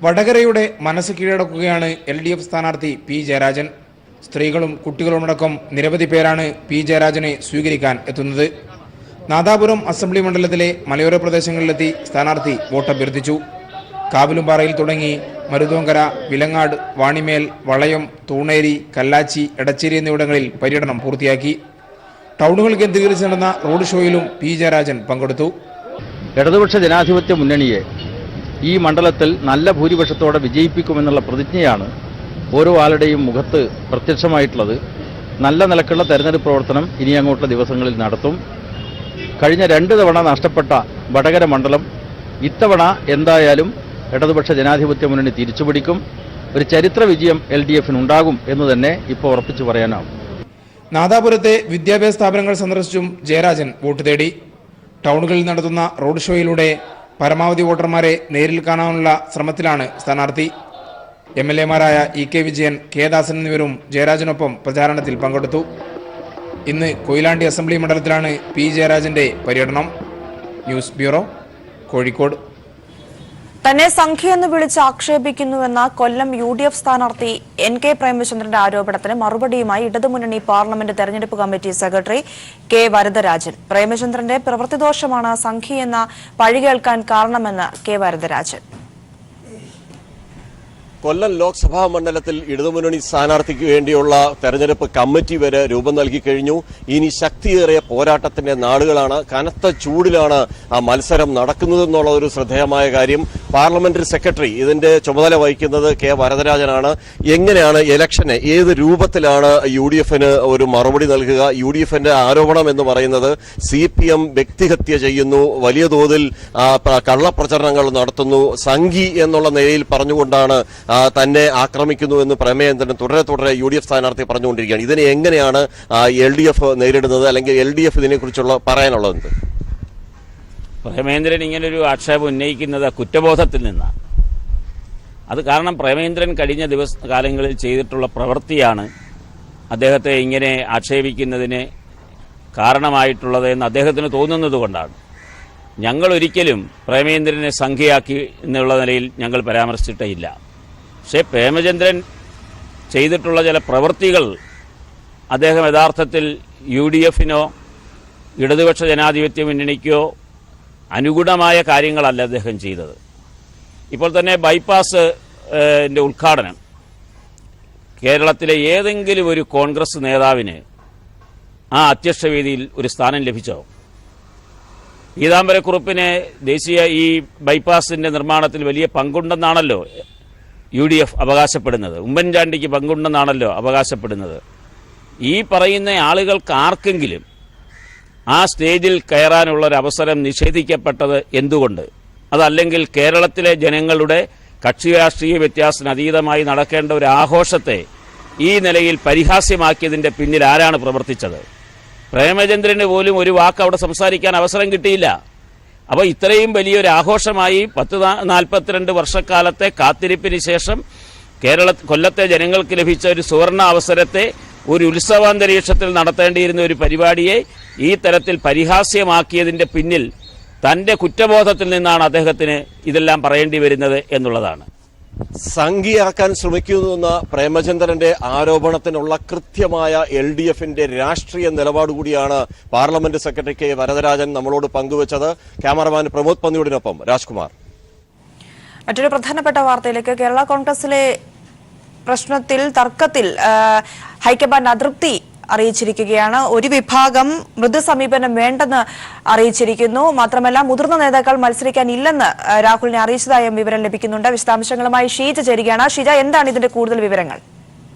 വടകരയുടെ മനസ്സ് കീഴടക്കുകയാണ് LDF സ്ഥാനാർത്ഥി P ജയരാജൻ. സ്ത്രീകളും കുട്ടികളുമടക്കം നിരവധി പേരാണ് P ജയരാജനെ സ്വീകരിക്കാൻ എത്തുന്നത്. നാദാപുരം അസംബ്ലി മണ്ഡലത്തിലെ മലയോര പ്രദേശങ്ങളിലെത്തി സ്ഥാനാർത്ഥി വോട്ടഭ്യർത്ഥിച്ചു. കാവിലുംപാറയിൽ തുടങ്ങി മരുതോങ്കര, വിലങ്ങാട്, വാണിമേൽ, വളയം, തൂണേരി, കല്ലാച്ചി, എടച്ചേരി എന്നിവിടങ്ങളിൽ പര്യടനം പൂർത്തിയാക്കി. ടൗണുകൾ കേന്ദ്രീകരിച്ച് നടന്ന റോഡ് ഷോയിലും P ജയരാജൻ പങ്കെടുത്തു. ഇടതുപക്ഷ ജനാധിപത്യ മുന്നണിയെ ഈ മണ്ഡലത്തിൽ നല്ല ഭൂരിപക്ഷത്തോടെ വിജയിപ്പിക്കുമെന്നുള്ള പ്രതിജ്ഞയാണ് ഓരോ ആളുടെയും മുഖത്ത് പ്രത്യക്ഷമായിട്ടുള്ളത്. നല്ല നിലക്കുള്ള തെരഞ്ഞെടുപ്പ് പ്രവർത്തനം ഇനി അങ്ങോട്ടുള്ള ദിവസങ്ങളിൽ നടത്തും. കഴിഞ്ഞ 2 തവണ നഷ്ടപ്പെട്ട വടകര മണ്ഡലം ഇത്തവണ എന്തായാലും ഇടതുപക്ഷ ജനാധിപത്യ മുന്നണി തിരിച്ചുപിടിക്കും. ഒരു ചരിത്ര വിജയം LDFനുണ്ടാകും എന്ന് തന്നെ ഇപ്പോൾ ഉറപ്പിച്ചു പറയാനാവും. നാദാപുരത്തെ വിദ്യാഭ്യാസ സ്ഥാപനങ്ങൾ സന്ദർശിച്ചും ജയരാജൻ വോട്ട് തേടി. ടൗണുകളിൽ നടത്തുന്ന റോഡ് ഷോയിലൂടെ പരമാവധി വോട്ടർമാരെ നേരിൽ കാണാനുള്ള ശ്രമത്തിലാണ് സ്ഥാനാർത്ഥി. MLAമാരായ EK വിജയൻ, K ദാസൻ എന്നിവരും ജയരാജനൊപ്പം പ്രചാരണത്തിൽ പങ്കെടുത്തു. ഇന്ന് കൊയിലാണ്ടി അസംബ്ലി മണ്ഡലത്തിലാണ് P ജയരാജന്റെ പര്യടനം. News bureau, Kozhikode. തന്നെ സംഖ്യയെന്ന് വിളിച്ച് ആക്ഷേപിക്കുന്നുവെന്ന കൊല്ലം UDF സ്ഥാനാർത്ഥി NK പ്രേമചന്ദ്രന്റെ ആരോപണത്തിന് മറുപടിയുമായി ഇടതുമുന്നണി പാർലമെന്റ് തെരഞ്ഞെടുപ്പ് കമ്മിറ്റി സെക്രട്ടറി K വരദരാജൻ. പ്രേമചന്ദ്രന്റെ പ്രവൃത്തിദോഷമാണ് സംഖ്യയെന്ന പഴി കേൾക്കാൻ കാരണമെന്ന് K വരദരാജൻ. കൊല്ലം ലോക്സഭാ മണ്ഡലത്തിൽ ഇടതുമുന്നണി സ്ഥാനാർത്ഥിക്ക് വേണ്ടിയുള്ള തെരഞ്ഞെടുപ്പ് കമ്മിറ്റി വരെ രൂപം നൽകി കഴിഞ്ഞു. ഇനി ശക്തിയേറിയ പോരാട്ടത്തിന്റെ നാളുകളാണ്. കനത്ത ചൂടിലാണ് ആ മത്സരം നടക്കുന്നതെന്നുള്ള ഒരു ശ്രദ്ധേയമായ കാര്യം. പാർലമെന്ററി സെക്രട്ടറി ഇതിന്റെ ചുമതല വഹിക്കുന്നത് കെ വരദരാജനാണ്. എങ്ങനെയാണ് ഇലക്ഷന് ഏത് രൂപത്തിലാണ് UDFന് ഒരു മറുപടി നൽകുക? UDFന്റെ ആരോപണം എന്ന് പറയുന്നത് CPM വ്യക്തിഹത്യ ചെയ്യുന്നു, വലിയ തോതിൽ കള്ളപ്രചരണങ്ങൾ നടത്തുന്നു, സംഘി എന്നുള്ള നിലയിൽ പറഞ്ഞുകൊണ്ടാണ് തന്നെ ആക്രമിക്കുന്നു എന്ന് പ്രേമചന്ദ്രൻ തുടരെ UDF സ്ഥാനാർത്ഥി പറഞ്ഞുകൊണ്ടിരിക്കുകയാണ്. ഇതിനെ എങ്ങനെയാണ് LDF നേരിടുന്നത്, അല്ലെങ്കിൽ LDF ഇതിനെക്കുറിച്ചുള്ള പറയാനുള്ളത്? പ്രേമേന്ദ്രൻ ഇങ്ങനൊരു ആക്ഷേപം ഉന്നയിക്കുന്നത് കുറ്റബോധത്തിൽ നിന്നാണ്. അത് കാരണം പ്രേമേന്ദ്രൻ കഴിഞ്ഞ കാലങ്ങളിൽ ചെയ്തിട്ടുള്ള പ്രവൃത്തിയാണ് അദ്ദേഹത്തെ ഇങ്ങനെ ആക്ഷേപിക്കുന്നതിന് കാരണമായിട്ടുള്ളത് എന്ന് അദ്ദേഹത്തിന് തോന്നുന്നത് കൊണ്ടാണ്. ഞങ്ങൾ ഒരിക്കലും പ്രേമേന്ദ്രനെ സംഖ്യയാക്കി എന്നുള്ള നിലയിൽ ഞങ്ങൾ പരാമർശിച്ചിട്ടേ ഇല്ല. പക്ഷേ പ്രേമചന്ദ്രൻ ചെയ്തിട്ടുള്ള ചില പ്രവൃത്തികൾ അദ്ദേഹം യഥാർത്ഥത്തിൽ UDFനോ ഇടതുപക്ഷ ജനാധിപത്യ മുന്നണിക്കോ അനുഗുണമായ കാര്യങ്ങളല്ല അദ്ദേഹം ചെയ്തത്. ഇപ്പോൾ തന്നെ ബൈപ്പാസിൻ്റെ ഉദ്ഘാടനം കേരളത്തിലെ ഏതെങ്കിലും ഒരു കോൺഗ്രസ് നേതാവിന് ആ അധ്യക്ഷ വേദിയിൽ ഒരു സ്ഥാനം ലഭിച്ചോ? പീതാംബരക്കുറുപ്പിന് ദേശീയ ഈ ബൈപ്പാസിൻ്റെ നിർമ്മാണത്തിൽ വലിയ പങ്കുണ്ടെന്നാണല്ലോ UDF അവകാശപ്പെടുന്നത്. ഉമ്മൻചാണ്ടിക്ക് പങ്കുണ്ടെന്നാണല്ലോ അവകാശപ്പെടുന്നത്. ഈ പറയുന്ന ആളുകൾക്ക് ആർക്കെങ്കിലും ആ സ്റ്റേജിൽ കയറാനുള്ള ഒരു അവസരം നിഷേധിക്കപ്പെട്ടത് എന്തുകൊണ്ട്? അതല്ലെങ്കിൽ കേരളത്തിലെ ജനങ്ങളുടെ കക്ഷി രാഷ്ട്രീയ വ്യത്യാസത്തിന് അതീതമായി നടക്കേണ്ട ഒരു ആഘോഷത്തെ ഈ നിലയിൽ പരിഹാസ്യമാക്കിയതിൻ്റെ പിന്നിൽ ആരാണ് പ്രവർത്തിച്ചത്? പ്രേമചന്ദ്രന് പോലും ഒരു വാക്ക് അവിടെ സംസാരിക്കാൻ അവസരം കിട്ടിയില്ല. അപ്പോൾ ഇത്രയും വലിയൊരു ആഘോഷമായി 42 വർഷക്കാലത്തെ കാത്തിരിപ്പിന് ശേഷം കൊല്ലത്തെ ജനങ്ങൾക്ക് ലഭിച്ച ഒരു സുവർണ അവസരത്തെ ഒരു ഉത്സവാന്തരീക്ഷത്തിൽ നടത്തേണ്ടിയിരുന്ന ഒരു പരിപാടിയെ ഈ തരത്തിൽ പരിഹാസ്യമാക്കിയതിൻ്റെ പിന്നിൽ തൻ്റെ കുറ്റബോധത്തിൽ നിന്നാണ് അദ്ദേഹത്തിന് ഇതെല്ലാം പറയേണ്ടി വരുന്നത് എന്നുള്ളതാണ്. സംഘിയാക്കാൻ ശ്രമിക്കുന്നുവെന്ന പ്രേമചന്ദ്രന്റെ ആരോപണത്തിനുള്ള കൃത്യമായ LDFന്റെ രാഷ്ട്രീയ നിലപാട് കൂടിയാണ് പാർലമെന്റ് സെക്രട്ടറി കെ വരദരാജൻ നമ്മളോട് പങ്കുവച്ചത്. ക്യാമറമാൻ പ്രമോദ് പന്നിയോടിനൊപ്പം രാജ്കുമാർ. മറ്റൊരു പ്രധാനപ്പെട്ട വാർത്തയിലേക്ക്. കേരള കോൺഗ്രസിലെ പ്രശ്നത്തിൽ തർക്കത്തിൽ ഹൈക്കമാൻഡ് അതൃപ്തി അറിയിച്ചിരിക്കുകയാണ്. ഒരു വിഭാഗം മൃദു സമീപനം വേണ്ടെന്ന് അറിയിച്ചിരിക്കുന്നു. മാത്രമല്ല മുതിർന്ന നേതാക്കൾ മത്സരിക്കാനില്ലെന്ന് രാഹുലിനെ അറിയിച്ചതായും വിവരം ലഭിക്കുന്നുണ്ട്. വിശദാംശങ്ങളുമായി ഷീജ ചേരുകയാണ്. ഷീജ, എന്താണ് ഇതിന്റെ കൂടുതൽ വിവരങ്ങൾ?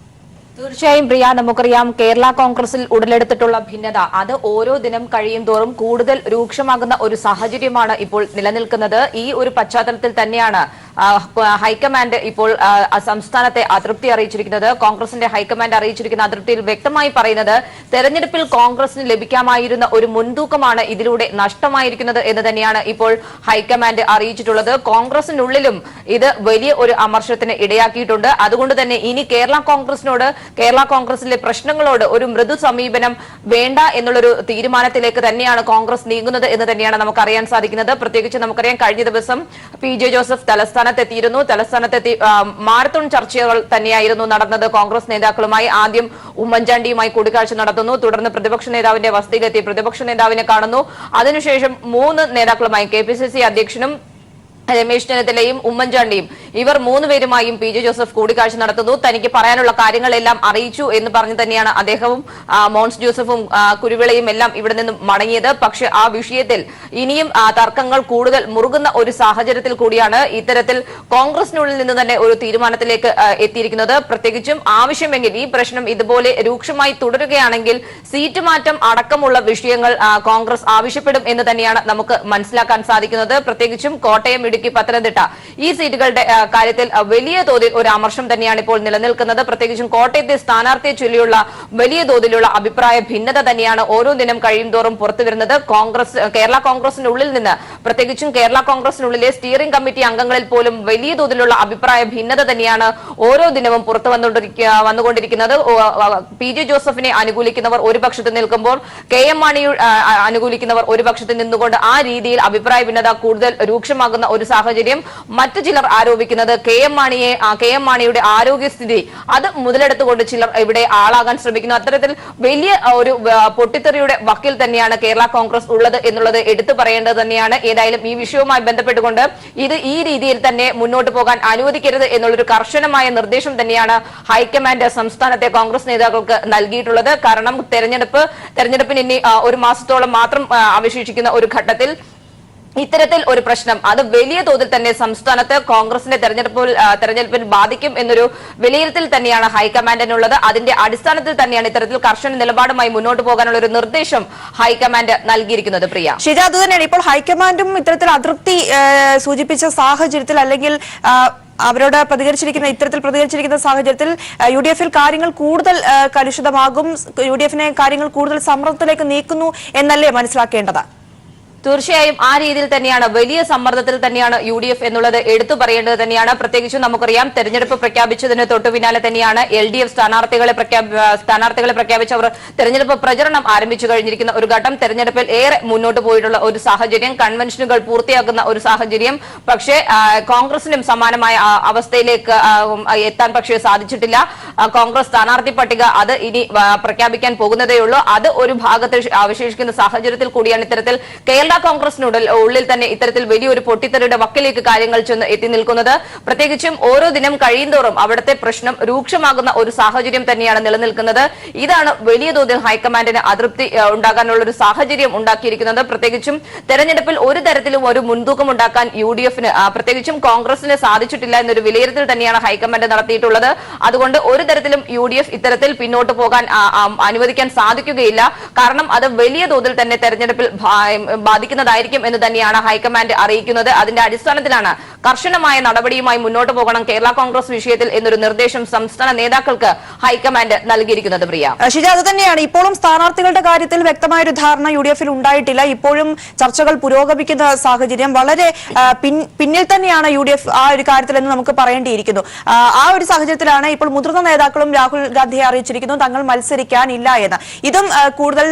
തീർച്ചയായും പ്രിയ, നമുക്കറിയാം കേരള കോൺഗ്രസിൽ ഉടലെടുത്തിട്ടുള്ള ഭിന്നത അത് ഓരോ ദിനം കഴിയും തോറും കൂടുതൽ രൂക്ഷമാകുന്ന ഒരു സാഹചര്യമാണ് ഇപ്പോൾ നിലനിൽക്കുന്നത്. ഈ ഒരു പശ്ചാത്തലത്തിൽ തന്നെയാണ് ഹൈക്കമാൻഡ് ഇപ്പോൾ സംസ്ഥാനത്തെ അതൃപ്തി അറിയിച്ചിരിക്കുന്നത്. കോൺഗ്രസിന്റെ ഹൈക്കമാൻഡ് അറിയിച്ചിരിക്കുന്ന അതൃപ്തിയിൽ വ്യക്തമായി പറയുന്നത് തെരഞ്ഞെടുപ്പിൽ കോൺഗ്രസിന് ലഭിക്കാമായിരുന്ന ഒരു മുൻതൂക്കമാണ് ഇതിലൂടെ നഷ്ടമായിരിക്കുന്നത് എന്ന് തന്നെയാണ് ഇപ്പോൾ ഹൈക്കമാൻഡ് അറിയിച്ചിട്ടുള്ളത്. കോൺഗ്രസിനുള്ളിലും ഇത് വലിയ ഒരു അമർഷത്തിന് ഇടയാക്കിയിട്ടുണ്ട്. അതുകൊണ്ട് തന്നെ ഇനി കേരള കോൺഗ്രസിലെ പ്രശ്നങ്ങളോട് ഒരു മൃദു സമീപനം വേണ്ട എന്നുള്ളൊരു തീരുമാനത്തിലേക്ക് തന്നെയാണ് കോൺഗ്രസ് നീങ്ങുന്നത് എന്ന് തന്നെയാണ് നമുക്കറിയാൻ സാധിക്കുന്നത്. പ്രത്യേകിച്ച് നമുക്കറിയാം കഴിഞ്ഞ ദിവസം PJ ജോസഫ് തലസ്ഥാനത്തെത്തി മാരത്തോൺ ചർച്ചകൾ തന്നെയായിരുന്നു നടന്നത്. കോൺഗ്രസ് നേതാക്കളുമായി ആദ്യം ഉമ്മൻചാണ്ടിയുമായി കൂടിക്കാഴ്ച നടത്തുന്നു. തുടർന്ന് പ്രതിപക്ഷ നേതാവിന്റെ വസതിയിലെത്തി പ്രതിപക്ഷ നേതാവിനെ കാണുന്നു. അതിനുശേഷം 3 നേതാക്കളുമായി KPCC അധ്യക്ഷനും രമേശ് ചെന്നിത്തലയും ഉമ്മൻചാണ്ടിയും ഇവർ 3 പേരുമായും PJ ജോസഫ് കൂടിക്കാഴ്ച നടത്തുന്നു. തനിക്ക് പറയാനുള്ള കാര്യങ്ങളെല്ലാം അറിയിച്ചു എന്ന് പറഞ്ഞു തന്നെയാണ് അദ്ദേഹവും മോൻസ് ജോസഫും കുരുവിളയും എല്ലാം ഇവിടെ നിന്നും മടങ്ങിയത്. പക്ഷെ ആ വിഷയത്തിൽ ഇനിയും തർക്കങ്ങൾ കൂടുതൽ മുറുകുന്ന ഒരു സാഹചര്യത്തിൽ കൂടിയാണ് ഇത്തരത്തിൽ കോൺഗ്രസിനുള്ളിൽ നിന്ന് തന്നെ ഒരു തീരുമാനത്തിലേക്ക് എത്തിയിരിക്കുന്നത്. പ്രത്യേകിച്ചും ആവശ്യമെങ്കിൽ ഈ പ്രശ്നം ഇതുപോലെ രൂക്ഷമായി തുടരുകയാണെങ്കിൽ സീറ്റ് മാറ്റം അടക്കമുള്ള വിഷയങ്ങൾ കോൺഗ്രസ് ആവശ്യപ്പെടും എന്ന് തന്നെയാണ് നമുക്ക് മനസ്സിലാക്കാൻ സാധിക്കുന്നത്. പ്രത്യേകിച്ചും കോട്ടയം, ഇടുക്കി, പത്തനംതിട്ട ഈ സീറ്റുകളുടെ കാര്യത്തിൽ വലിയ തോതിൽ ഒരു അമർഷം തന്നെയാണ് ഇപ്പോൾ നിലനിൽക്കുന്നത്. പ്രത്യേകിച്ചും കോട്ടയത്തെ സ്ഥാനാർത്ഥിയെ ചൊല്ലിയുള്ള വലിയ തോതിലുള്ള അഭിപ്രായ ഭിന്നത തന്നെയാണ് ഓരോ ദിനം കഴിയും തോറും പുറത്തുവരുന്നത്. കേരള കോൺഗ്രസിനുള്ളിൽ നിന്ന് പ്രത്യേകിച്ചും കേരള കോൺഗ്രസിനുള്ളിലെ സ്റ്റിയറിംഗ് കമ്മിറ്റി അംഗങ്ങളിൽ പോലും വലിയ തോതിലുള്ള അഭിപ്രായ ഭിന്നത തന്നെയാണ് ഓരോ ദിനവും പുറത്തു വന്നുകൊണ്ടിരിക്കുന്നത്. PJ ജോസഫിനെ അനുകൂലിക്കുന്നവർ ഒരു പക്ഷത്ത് നിൽക്കുമ്പോൾ KM മാണി അനുകൂലിക്കുന്നവർ ഒരു പക്ഷത്ത് നിന്നുകൊണ്ട് ആ രീതിയിൽ അഭിപ്രായ ഭിന്നത കൂടുതൽ രൂക്ഷമാകുന്ന ഒരു സാഹചര്യം മറ്റു ചിലർ ആരോപിക്കുന്നു. നടന്നുകൊണ്ടിരിക്കുന്നത് കെ എം മാണിയുടെ ആരോഗ്യസ്ഥിതി അത് മുതലെടുത്തുകൊണ്ട് ചിലർ ഇവിടെ ആളാകാൻ ശ്രമിക്കുന്നു. അത്തരത്തിൽ വലിയ ഒരു പൊട്ടിത്തെറിയുടെ വക്കിൽ തന്നെയാണ് കേരള കോൺഗ്രസ് ഉള്ളത് എന്നുള്ളത് എടുത്തു പറയേണ്ടത് തന്നെയാണ്. ഏതായാലും ഈ വിഷയവുമായി ബന്ധപ്പെട്ടുകൊണ്ട് ഇത് ഈ രീതിയിൽ തന്നെ മുന്നോട്ട് പോകാൻ അനുവദിക്കരുത് എന്നുള്ളൊരു കർശനമായ നിർദ്ദേശം തന്നെയാണ് ഹൈക്കമാൻഡ് സംസ്ഥാനത്തെ കോൺഗ്രസ് നേതാക്കൾക്ക് നൽകിയിട്ടുള്ളത്. കാരണം തെരഞ്ഞെടുപ്പിന് ഇനി ഒരു മാസത്തോളം മാത്രം അവശേഷിക്കുന്ന ഒരു ഘട്ടത്തിൽ ഇത്തരത്തിൽ ഒരു പ്രശ്നം അത് വലിയ തോതിൽ തന്നെ സംസ്ഥാനത്ത് കോൺഗ്രസിന്റെ തെരഞ്ഞെടുപ്പിൽ ബാധിക്കും എന്നൊരു വിലയിരുത്തൽ തന്നെയാണ് ഹൈക്കമാൻഡിനുള്ളത്. അതിന്റെ അടിസ്ഥാനത്തിൽ തന്നെയാണ് ഇത്തരത്തിൽ കർശന നിലപാടുമായി മുന്നോട്ട് പോകാനുള്ള ഒരു നിർദ്ദേശം ഹൈക്കമാൻഡ് നൽകിയിരിക്കുന്നത്. പ്രിയ ഷിജ, അത് തന്നെയാണ് ഇപ്പോൾ ഹൈക്കമാൻഡും ഇത്തരത്തിൽ അതൃപ്തി സൂചിപ്പിച്ച സാഹചര്യത്തിൽ അല്ലെങ്കിൽ അവരോട് ഇത്തരത്തിൽ പ്രതികരിച്ചിരിക്കുന്ന സാഹചര്യത്തിൽ UDF കാര്യങ്ങൾ കൂടുതൽ കലുഷിതമാകും, UDF കാര്യങ്ങൾ കൂടുതൽ സമ്മർദ്ദത്തിലേക്ക് നീക്കുന്നു എന്നല്ലേ മനസ്സിലാക്കേണ്ടത്? തീർച്ചയായും ആ രീതിയിൽ തന്നെയാണ്, വലിയ സമ്മർദ്ദത്തിൽ തന്നെയാണ് UDF എന്നുള്ളത് എടുത്തു പറയേണ്ടത് തന്നെയാണ്. പ്രത്യേകിച്ചും നമുക്കറിയാം തെരഞ്ഞെടുപ്പ് പ്രഖ്യാപിച്ചതിന് തൊട്ടു പിന്നാലെ തന്നെയാണ് LDF സ്ഥാനാർത്ഥികളെ പ്രഖ്യാപിച്ചവർ തെരഞ്ഞെടുപ്പ് പ്രചരണം ആരംഭിച്ചു കഴിഞ്ഞിരിക്കുന്ന ഒരു ഘട്ടം. തെരഞ്ഞെടുപ്പിൽ ഏറെ മുന്നോട്ട് പോയിട്ടുള്ള ഒരു സാഹചര്യം, കൺവെൻഷനുകൾ പൂർത്തിയാക്കുന്ന ഒരു സാഹചര്യം. പക്ഷേ കോൺഗ്രസിനും സമാനമായ അവസ്ഥയിലേക്ക് എത്താൻ പക്ഷേ സാധിച്ചിട്ടില്ല. കോൺഗ്രസ് സ്ഥാനാർത്ഥി പട്ടിക അത് ഇനി പ്രഖ്യാപിക്കാൻ പോകുന്നതേയുള്ളൂ. അത് ഒരു ഭാഗത്ത് അവശേഷിക്കുന്ന സാഹചര്യത്തിൽ കൂടിയാണ് ഇത്തരത്തിൽ കേരള കോൺഗ്രസിനുള്ളിൽ തന്നെ ഇത്തരത്തിൽ വലിയൊരു പൊട്ടിത്തെറിയുടെ വക്കിലേക്ക് കാര്യങ്ങൾ ചെന്ന് എത്തി നിൽക്കുന്നത്. പ്രത്യേകിച്ചും ഓരോ ദിനം കഴിയുന്തോറും അവിടുത്തെ പ്രശ്നം രൂക്ഷമാകുന്ന ഒരു സാഹചര്യം തന്നെയാണ് നിലനിൽക്കുന്നത്. ഇതാണ് വലിയ തോതിൽ ഹൈക്കമാൻഡിന് അതൃപ്തി ഉണ്ടാകാനുള്ള ഒരു സാഹചര്യം ഉണ്ടാക്കിയിരിക്കുന്നത്. പ്രത്യേകിച്ചും തെരഞ്ഞെടുപ്പിൽ ഒരു തരത്തിലും ഒരു മുൻതൂക്കം ഉണ്ടാക്കാൻ UDFന് പ്രത്യേകിച്ചും കോൺഗ്രസിന് സാധിച്ചിട്ടില്ല എന്നൊരു വിലയിരുത്തൽ തന്നെയാണ് ഹൈക്കമാൻഡ് നടത്തിയിട്ടുള്ളത്. അതുകൊണ്ട് ഒരു തരത്തിലും UDF ഇത്തരത്തിൽ പിന്നോട്ട് പോകാൻ അനുവദിക്കാൻ സാധിക്കുകയില്ല. കാരണം അത് വലിയ തോതിൽ തന്നെ തെരഞ്ഞെടുപ്പിൽ ബാധിക്കുന്നതായിരിക്കും എന്ന് തന്നെയാണ് ഹൈക്കമാൻഡ് അറിയിക്കുന്നത്. അതിന്റെ അടിസ്ഥാനത്തിലാണ് കർശനമായ നടപടിയുമായി മുന്നോട്ട് പോകണം കേരള കോൺഗ്രസ് വിഷയത്തിൽ എന്നൊരു നിർദ്ദേശം സംസ്ഥാന നേതാക്കൾക്ക് ഹൈക്കമാൻഡ് നൽകിയിരിക്കുന്നത്. പ്രിയ ഷിജ, അത് തന്നെയാണ് ഇപ്പോഴും സ്ഥാനാർത്ഥികളുടെ കാര്യത്തിൽ വ്യക്തമായ ഒരു ധാരണ UDF ഉണ്ടായിട്ടില്ല. ഇപ്പോഴും ചർച്ചകൾ പുരോഗമിക്കുന്ന സാഹചര്യം, വളരെ പിന്നിൽ തന്നെയാണ് UDF ആ ഒരു കാര്യത്തിൽ എന്ന് നമുക്ക് പറയേണ്ടിയിരിക്കുന്നു. ആ ഒരു സാഹചര്യത്തിലാണ് ഇപ്പോൾ മുതിർന്ന നേതാക്കളും രാഹുൽ ഗാന്ധിയെ അറിയിച്ചിരിക്കുന്നു തങ്ങൾ മത്സരിക്കാനില്ല എന്ന്. ഇതും കൂടുതൽ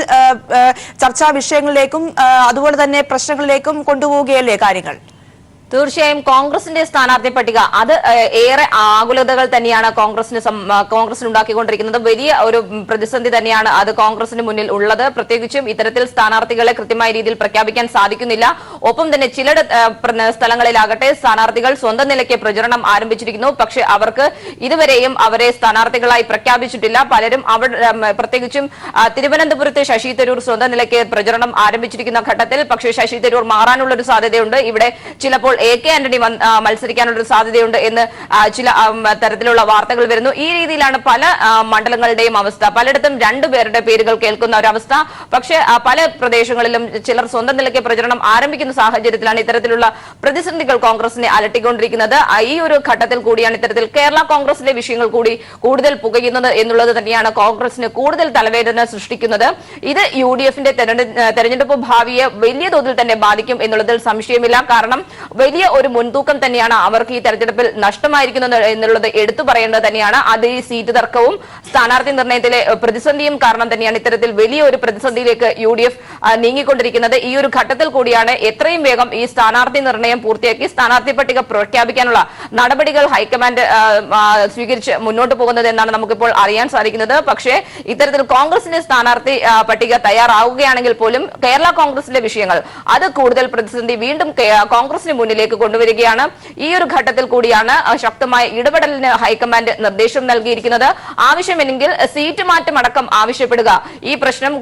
ചർച്ചാ വിഷയങ്ങളിലേക്കും അതുപോലെ തന്നെ പ്രശ്നങ്ങളിലേക്കും കൊണ്ടുപോവുകയല്ലേ കാര്യങ്ങൾ? തീർച്ചയായും കോൺഗ്രസിന്റെ സ്ഥാനാർത്ഥി പട്ടിക അത് ഏറെ ആകുലതകൾ തന്നെയാണ് കോൺഗ്രസിന് ഉണ്ടാക്കിക്കൊണ്ടിരിക്കുന്നത്. വലിയ ഒരു പ്രതിസന്ധി തന്നെയാണ് അത് കോൺഗ്രസിന് മുന്നിൽ ഉള്ളത്. പ്രത്യേകിച്ചും ഇത്തരത്തിൽ സ്ഥാനാർത്ഥികളെ കൃത്യമായ രീതിയിൽ പ്രഖ്യാപിക്കാൻ സാധിക്കുന്നില്ല. ഒപ്പം തന്നെ ചില സ്ഥലങ്ങളിലാകട്ടെ സ്ഥാനാർത്ഥികൾ സ്വന്തം നിലയ്ക്ക് പ്രചരണം ആരംഭിച്ചിരിക്കുന്നു. പക്ഷെ അവർക്ക് ഇതുവരെയും അവരെ സ്ഥാനാർത്ഥികളായി പ്രഖ്യാപിച്ചിട്ടില്ല. പലരും പ്രത്യേകിച്ചും തിരുവനന്തപുരത്തെ ശശി തരൂർ സ്വന്തം നിലയ്ക്ക് പ്രചരണം ആരംഭിച്ചിരിക്കുന്ന ഘട്ടത്തിൽ പക്ഷേ ശശി തരൂർ മാറാനുള്ള ഒരു സാധ്യതയുണ്ട്. ഇവിടെ ചിലപ്പോൾ AK ആന്റണി മത്സരിക്കാനുള്ള ഒരു സാധ്യതയുണ്ട് എന്ന് ചില തരത്തിലുള്ള വാർത്തകൾ വരുന്നു. ഈ രീതിയിലാണ് പല മണ്ഡലങ്ങളുടെയും അവസ്ഥ. പലയിടത്തും രണ്ടുപേരുടെ പേരുകൾ കേൾക്കുന്ന ഒരവസ്ഥ. പക്ഷേ പല പ്രദേശങ്ങളിലും ചിലർ സ്വന്തം നിലയ്ക്ക് പ്രചരണം ആരംഭിക്കുന്ന സാഹചര്യത്തിലാണ് ഇത്തരത്തിലുള്ള പ്രതിസന്ധികൾ കോൺഗ്രസിനെ അലട്ടിക്കൊണ്ടിരിക്കുന്നത്. ഈ ഒരു ഘട്ടത്തിൽ കൂടിയാണ് ഇത്തരത്തിൽ കേരള കോൺഗ്രസിലെ വിഷയങ്ങൾ കൂടി കൂടുതൽ പുകയുന്നത് എന്നുള്ളത് തന്നെയാണ് കോൺഗ്രസിന് കൂടുതൽ തലവേദന സൃഷ്ടിക്കുന്നത്. ഇത് UDFന്റെ തെരഞ്ഞെടുപ്പ് ഭാവിയെ വലിയ തോതിൽ തന്നെ ബാധിക്കും എന്നുള്ളതിൽ സംശയമില്ല. കാരണം വലിയ ഒരു മുൻതൂക്കം തന്നെയാണ് അവർക്ക് ഈ തെരഞ്ഞെടുപ്പിൽ നഷ്ടമായിരിക്കുന്നത് എന്നുള്ളത് എടുത്തു പറയേണ്ടത് തന്നെയാണ്. അത് ഈ സീറ്റ് തർക്കവും സ്ഥാനാർത്ഥി നിർണയത്തിലെ പ്രതിസന്ധിയും കാരണം തന്നെയാണ് ഇത്തരത്തിൽ വലിയ ഒരു പ്രതിസന്ധിയിലേക്ക് UDF നീങ്ങിക്കൊണ്ടിരിക്കുന്നത്. ഈ ഒരു ഘട്ടത്തിൽ കൂടിയാണ് എത്രയും വേഗം ഈ സ്ഥാനാർത്ഥി നിർണയം പൂർത്തിയാക്കി സ്ഥാനാർത്ഥി പട്ടിക പ്രഖ്യാപിക്കാനുള്ള നടപടികൾ ഹൈക്കമാൻഡ് സ്വീകരിച്ച് മുന്നോട്ട് പോകുന്നത് എന്നാണ് നമുക്കിപ്പോൾ അറിയാൻ സാധിക്കുന്നത്. പക്ഷേ ഇത്തരത്തിൽ കോൺഗ്രസിന്റെ സ്ഥാനാർത്ഥി പട്ടിക തയ്യാറാവുകയാണെങ്കിൽ പോലും കേരള കോൺഗ്രസിലെ വിഷയങ്ങൾ അത് കൂടുതൽ പ്രതിസന്ധി വീണ്ടും കോൺഗ്രസിന് മുന്നിലേക്ക് കൊണ്ടുവരികയാണ്. ഈ ഒരു ഘട്ടത്തിൽ കൂടിയാണ് ശക്തമായ ഇടപെടലിന് ഹൈക്കമാൻഡ് നിർദ്ദേശം നൽകിയിരിക്കുന്നത്. ആവശ്യമെങ്കിൽ സീറ്റ് മാറ്റം അടക്കം ആവശ്യപ്പെടുക. ഈ പ്രശ്നം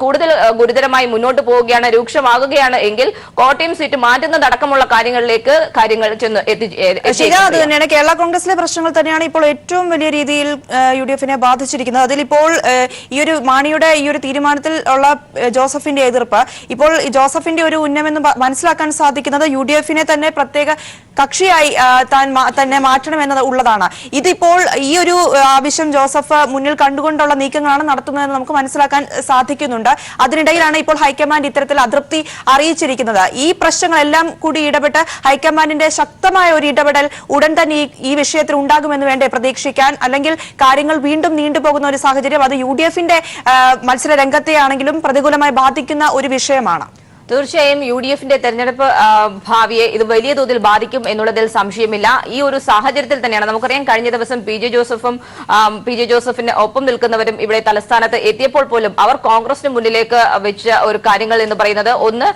കൂടുതൽ ഗുരുതരമായി മുന്നോട്ട് പോവുകയാണ്, രൂക്ഷമാകുകയാണ് എങ്കിൽ കോട്ടയം സീറ്റ് മാറ്റുന്നതടക്കമുള്ള കാര്യങ്ങളിലേക്ക് കാര്യങ്ങൾ ചെന്ന് അത് തന്നെയാണ് കേരള കോൺഗ്രസിലെ പ്രശ്നങ്ങൾ തന്നെയാണ് ഇപ്പോൾ ഏറ്റവും വലിയ രീതിയിൽ UDFനെ ബാധിച്ചിരിക്കുന്നത്. അതിലിപ്പോൾ ഈ ഒരു മാണിയുടെ ഈ ഒരു തീരുമാനത്തിൽ ഉള്ള ജോസഫിന്റെ എതിർപ്പ്, ഇപ്പോൾ ജോസഫിന്റെ ഒരു ഉന്നമെന്ന് മനസ്സിലാക്കാൻ സാധിക്കുന്നത് UDFനെ തന്നെ പ്രത്യേക കക്ഷിയായി തന്നെ മാറ്റണമെന്നത് ഉള്ളതാണ്. ഇതിപ്പോൾ ഈ ഒരു ആവശ്യം ജോസഫ് മുന്നിൽ കണ്ടുകൊണ്ടുള്ള നീക്കങ്ങളാണ് നടത്തുന്നതെന്ന് നമുക്ക് മനസ്സിലാക്കാൻ സാധിക്കുന്നുണ്ട്. അതിനിടയിലാണ് ഇപ്പോൾ ഹൈക്കമാൻഡ് ഇത്തരത്തിൽ അതൃപ്തി അറിയിച്ചിരിക്കുന്നത്. ഈ പ്രശ്നങ്ങളെല്ലാം കൂടി ഇടപെട്ട് ഹൈക്കമാൻഡിന്റെ ശക്തമായ ഒരു ഇടപെടൽ ഉടൻ തന്നെ ഈ വിഷയത്തിൽ ഉണ്ടാകുമെന്ന് വേണ്ടേ പ്രതീക്ഷിക്കാൻ? അല്ലെങ്കിൽ കാര്യങ്ങൾ വീണ്ടും നീണ്ടുപോകുന്ന ഒരു സാഹചര്യം അത് UDFന്റെ മത്സര രംഗത്തെയാണെങ്കിലും പ്രതികൂലമായി ബാധിക്കുന്ന ഒരു വിഷയമാണ്. തീർച്ചയായും യുഡിഎഫിന്റെ തെരഞ്ഞെടുപ്പ് ഭാവിയെ ഇത് വലിയ തോതിൽ ബാധിക്കും എന്നുള്ളതിൽ സംശയമില്ല. ഈ ഒരു സാഹചര്യത്തിൽ തന്നെയാണ് നമുക്കറിയാം കഴിഞ്ഞ ദിവസം പി ജെ ജോസഫിന് ഒപ്പം നിൽക്കുന്നവരും ഇവിടെ തലസ്ഥാനത്ത് എത്തിയപ്പോൾ പോലും അവർ കോൺഗ്രസിന് മുന്നിലേക്ക് വെച്ച ഒരു കാര്യങ്ങൾ എന്ന് പറയുന്നത് ഒന്ന്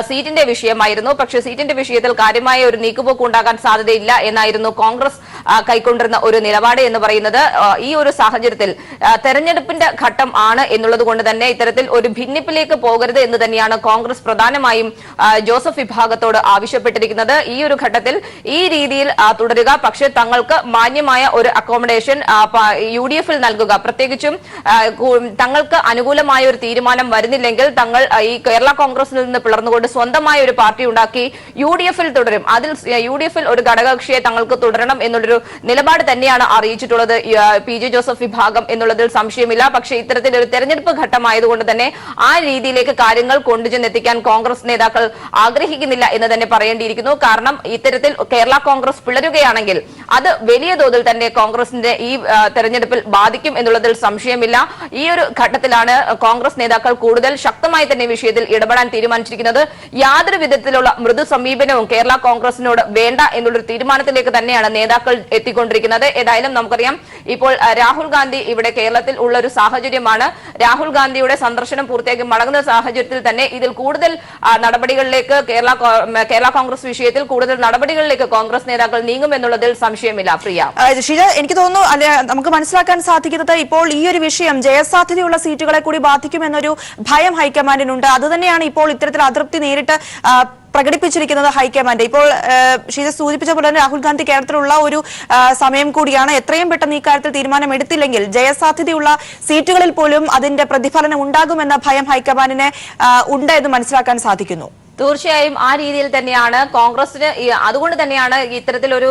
സീറ്റിന്റെ വിഷയമായിരുന്നു. പക്ഷേ സീറ്റിന്റെ വിഷയത്തിൽ കാര്യമായ ഒരു നീക്കുപോക്ക് ഉണ്ടാകാൻ സാധ്യതയില്ല എന്നായിരുന്നു കോൺഗ്രസ് കൈക്കൊണ്ടിരുന്ന ഒരു നിലപാട് എന്ന് പറയുന്നത്. ഈ ഒരു സാഹചര്യത്തിൽ തെരഞ്ഞെടുപ്പിന്റെ ഘട്ടം ആണ് എന്നുള്ളത് കൊണ്ട് തന്നെ ഇത്തരത്തിൽ ഒരു ഭിന്നിപ്പിലേക്ക് പോകരുത് എന്ന് തന്നെയാണ് കോൺഗ്രസ് പ്രധാനമായും ജോസഫ് വിഭാഗത്തോട് ആവശ്യപ്പെട്ടിരിക്കുന്നത്. ഈ ഒരു ഘട്ടത്തിൽ ഈ രീതിയിൽ തുടരുക, പക്ഷേ തങ്ങൾക്ക് മാന്യമായ ഒരു അക്കോമഡേഷൻ യുഡിഎഫിൽ നൽകുക. പ്രത്യേകിച്ചും തങ്ങൾക്ക് അനുകൂലമായ ഒരു തീരുമാനം വരുന്നില്ലെങ്കിൽ തങ്ങൾ ഈ കേരള കോൺഗ്രസിൽ നിന്ന് പിളർന്നുകൊണ്ട് സ്വന്തമായ ഒരു പാർട്ടി ഉണ്ടാക്കി യുഡിഎഫിൽ തുടരും. അതിൽ യുഡിഎഫിൽ ഒരു ഘടകകക്ഷിയെ തങ്ങൾക്ക് തുടരണം എന്നുള്ളൊരു നിലപാട് തന്നെയാണ് അറിയിച്ചിട്ടുള്ളത് പി ജെ ജോസഫ് വിഭാഗം എന്നുള്ളതിൽ സംശയമില്ല. പക്ഷേ ഇത്തരത്തിലൊരു തെരഞ്ഞെടുപ്പ് ഘട്ടമായതുകൊണ്ട് തന്നെ ആ രീതിയിലേക്ക് കാര്യങ്ങൾ കൊണ്ടുചെന്നെത്തിക്കാൻ കോൺഗ്രസ് നേതാക്കൾ ആഗ്രഹിക്കുന്നില്ല എന്ന് തന്നെ പറയേണ്ടിയിരിക്കുന്നു. കാരണം ഇത്തരത്തിൽ കേരള കോൺഗ്രസ് പിളരുകയാണെങ്കിൽ അത് വലിയ തോതിൽ തന്നെ കോൺഗ്രസിന്റെ ഈ തെരഞ്ഞെടുപ്പിൽ ബാധിക്കും എന്നുള്ളതിൽ സംശയമില്ല. ഈ ഒരു ഘട്ടത്തിലാണ് കോൺഗ്രസ് നേതാക്കൾ കൂടുതൽ ശക്തമായി തന്നെ വിഷയത്തിൽ ഇടപെടാൻ തീരുമാനിച്ചിരിക്കുന്നത്. യാതൊരു വിധത്തിലുള്ള മൃദു സമീപനവും കേരള കോൺഗ്രസിനോട് വേണ്ട എന്നുള്ളൊരു തീരുമാനത്തിലേക്ക് തന്നെയാണ് നേതാക്കൾ എത്തിക്കൊണ്ടിരിക്കുന്നത്. ഏതായാലും നമുക്കറിയാം ഇപ്പോൾ രാഹുൽ ഗാന്ധി ഇവിടെ കേരളത്തിൽ ഉള്ള ഒരു സാഹചര്യമാണ്. രാഹുൽ ഗാന്ധിയുടെ സന്ദർശനം പൂർത്തിയാക്കി മടങ്ങുന്ന സാഹചര്യത്തിൽ തന്നെ ഇതിൽ കൂടുതൽ നടപടികളിലേക്ക് കേരള കോൺഗ്രസ് വിഷയത്തിൽ കൂടുതൽ നടപടികളിലേക്ക് കോൺഗ്രസ് നേതാക്കൾ നീങ്ങുമെന്നുള്ളതിൽ സംശയമില്ല. പ്രിയ, ഷീജ, എനിക്ക് തോന്നുന്നു അല്ലെ നമുക്ക് മനസ്സിലാക്കാൻ സാധിക്കുന്നത് ഇപ്പോൾ ഈ ഒരു വിഷയം ജയസാധ്യതയുള്ള സീറ്റുകളെ കൂടി ബാധിക്കുമെന്നൊരു ഭയം ഹൈക്കമാൻഡിനുണ്ട്. അതുതന്നെയാണ് ഇപ്പോൾ ഇത്തരത്തിൽ അതൃപ്തി നേരിട്ട് പ്രകടിപ്പിച്ചിരിക്കുന്നത് ഹൈക്കമാൻഡ്. ഇപ്പോൾ ഷീജ സൂചിപ്പിച്ച പോലെ തന്നെ രാഹുൽ ഗാന്ധി കേരളത്തിലുള്ള ഒരു സമയം കൂടിയാണ്. എത്രയും പെട്ടെന്ന് ഈ കാര്യത്തിൽ തീരുമാനം എടുത്തില്ലെങ്കിൽ ജയസാധ്യതയുള്ള സീറ്റുകളിൽ പോലും അതിന്റെ പ്രതിഫലനം ഉണ്ടാകുമെന്ന ഭയം ഹൈക്കമാൻഡിന് ഉണ്ട് എന്ന് മനസ്സിലാക്കാൻ സാധിക്കുന്നു. തീർച്ചയായും ആ രീതിയിൽ തന്നെയാണ് കോൺഗ്രസിന്. അതുകൊണ്ട് തന്നെയാണ് ഇത്തരത്തിലൊരു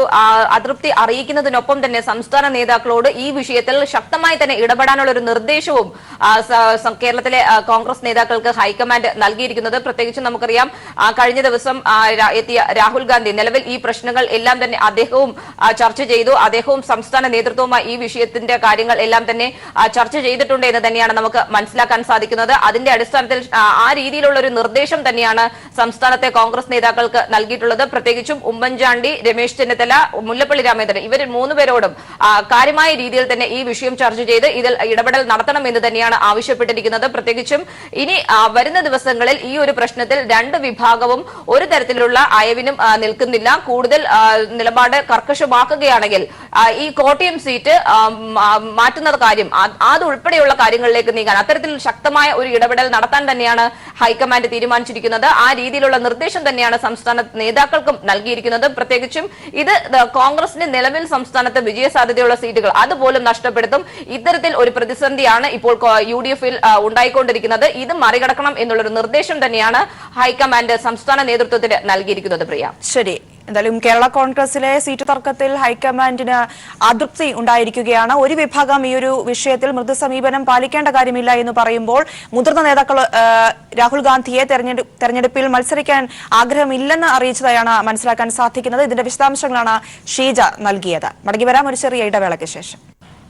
അതൃപ്തി അറിയിക്കുന്നതിനൊപ്പം തന്നെ സംസ്ഥാന നേതാക്കളോട് ഈ വിഷയത്തിൽ ശക്തമായി തന്നെ ഇടപെടാനുള്ള ഒരു നിർദ്ദേശവും കേരളത്തിലെ കോൺഗ്രസ് നേതാക്കൾക്ക് ഹൈക്കമാൻഡ് നൽകിയിരിക്കുന്നത്. പ്രത്യേകിച്ച് നമുക്കറിയാം കഴിഞ്ഞ ദിവസം എത്തിയ രാഹുൽ ഗാന്ധി നിലവിൽ ഈ പ്രശ്നങ്ങൾ എല്ലാം തന്നെ അദ്ദേഹവും ചർച്ച ചെയ്തു. അദ്ദേഹവും സംസ്ഥാന നേതൃത്വവുമായി ഈ വിഷയത്തിന്റെ കാര്യങ്ങൾ എല്ലാം തന്നെ ചർച്ച ചെയ്തിട്ടുണ്ട് എന്ന് തന്നെയാണ് നമുക്ക് മനസ്സിലാക്കാൻ സാധിക്കുന്നത്. അതിന്റെ അടിസ്ഥാനത്തിൽ ആ രീതിയിലുള്ള ഒരു നിർദ്ദേശം തന്നെയാണ് സംസ്ഥാനത്തെ കോൺഗ്രസ് നേതാക്കൾക്ക് നൽകിയിട്ടുള്ളത്. പ്രത്യേകിച്ചും ഉമ്മൻചാണ്ടി, രമേശ് ചെന്നിത്തല, മുല്ലപ്പള്ളി രാമചന്ദ്രൻ ഇവർ മൂന്നുപേരോടും കാര്യമായ രീതിയിൽ തന്നെ ഈ വിഷയം ചർച്ച ചെയ്ത് ഇതിൽ ഇടപെടൽ നടത്തണം എന്ന് തന്നെയാണ് ആവശ്യപ്പെട്ടിരിക്കുന്നത്. പ്രത്യേകിച്ചും ഇനി വരുന്ന ദിവസങ്ങളിൽ ഈ ഒരു പ്രശ്നത്തിൽ രണ്ട് വിഭാഗവും ഒരു തരത്തിലുള്ള അയവിനും നിൽക്കുന്നില്ല. കൂടുതൽ നിലപാട് കർക്കശമാക്കുകയാണെങ്കിൽ ഈ കോട്ടയം സീറ്റ് മാറ്റുന്ന കാര്യം അതുൾപ്പെടെയുള്ള കാര്യങ്ങളിലേക്ക് നീങ്ങാൻ അത്തരത്തിൽ ശക്തമായ ഒരു ഇടപെടൽ നടത്താൻ തന്നെയാണ് ഹൈക്കമാൻഡ് തീരുമാനിച്ചിരിക്കുന്നത്. ആ രീതിയിലുള്ള നിർദ്ദേശം തന്നെയാണ് സംസ്ഥാന നേതാക്കൾക്കും നൽകിയിരിക്കുന്നത്. പ്രത്യേകിച്ചും ഇത് കോൺഗ്രസിന് നിലവിൽ സംസ്ഥാനത്ത് വിജയസാധ്യതയുള്ള സീറ്റുകൾ അതുപോലും നഷ്ടപ്പെടുത്തും. ഇത്തരത്തിൽ ഒരു പ്രതിസന്ധിയാണ് ഇപ്പോൾ യുഡിഎഫിൽ ഉണ്ടായിക്കൊണ്ടിരിക്കുന്നത്. ഇത് മറികടക്കണം എന്നുള്ളൊരു നിർദ്ദേശം തന്നെയാണ് ഹൈക്കമാൻഡ് സംസ്ഥാന നേതൃത്വത്തിന് നൽകിയിരിക്കുന്നത്. പ്രിയ, ശരി. എന്തായാലും കേരള കോൺഗ്രസിലെ സീറ്റ് തർക്കത്തിൽ ഹൈക്കമാൻഡിന് അതൃപ്തി ഉണ്ടായിരിക്കുകയാണ്. ഒരു വിഭാഗം ഈ ഒരു വിഷയത്തിൽ മൃദു സമീപനം പാലിക്കേണ്ട കാര്യമില്ല എന്ന് പറയുമ്പോൾ മുതിർന്ന നേതാക്കൾ രാഹുൽ ഗാന്ധിയെ തെരഞ്ഞെടുപ്പിൽ മത്സരിക്കാൻ ആഗ്രഹമില്ലെന്ന് അറിയിച്ചതായാണ് മനസ്സിലാക്കാൻ സാധിക്കുന്നത്. ഇതിന്റെ വിശദാംശങ്ങളാണ് ഷീജ നൽകിയത്. മടങ്ങി വരാം ഒരു ചെറിയ ഇടവേളയ്ക്ക് ശേഷം.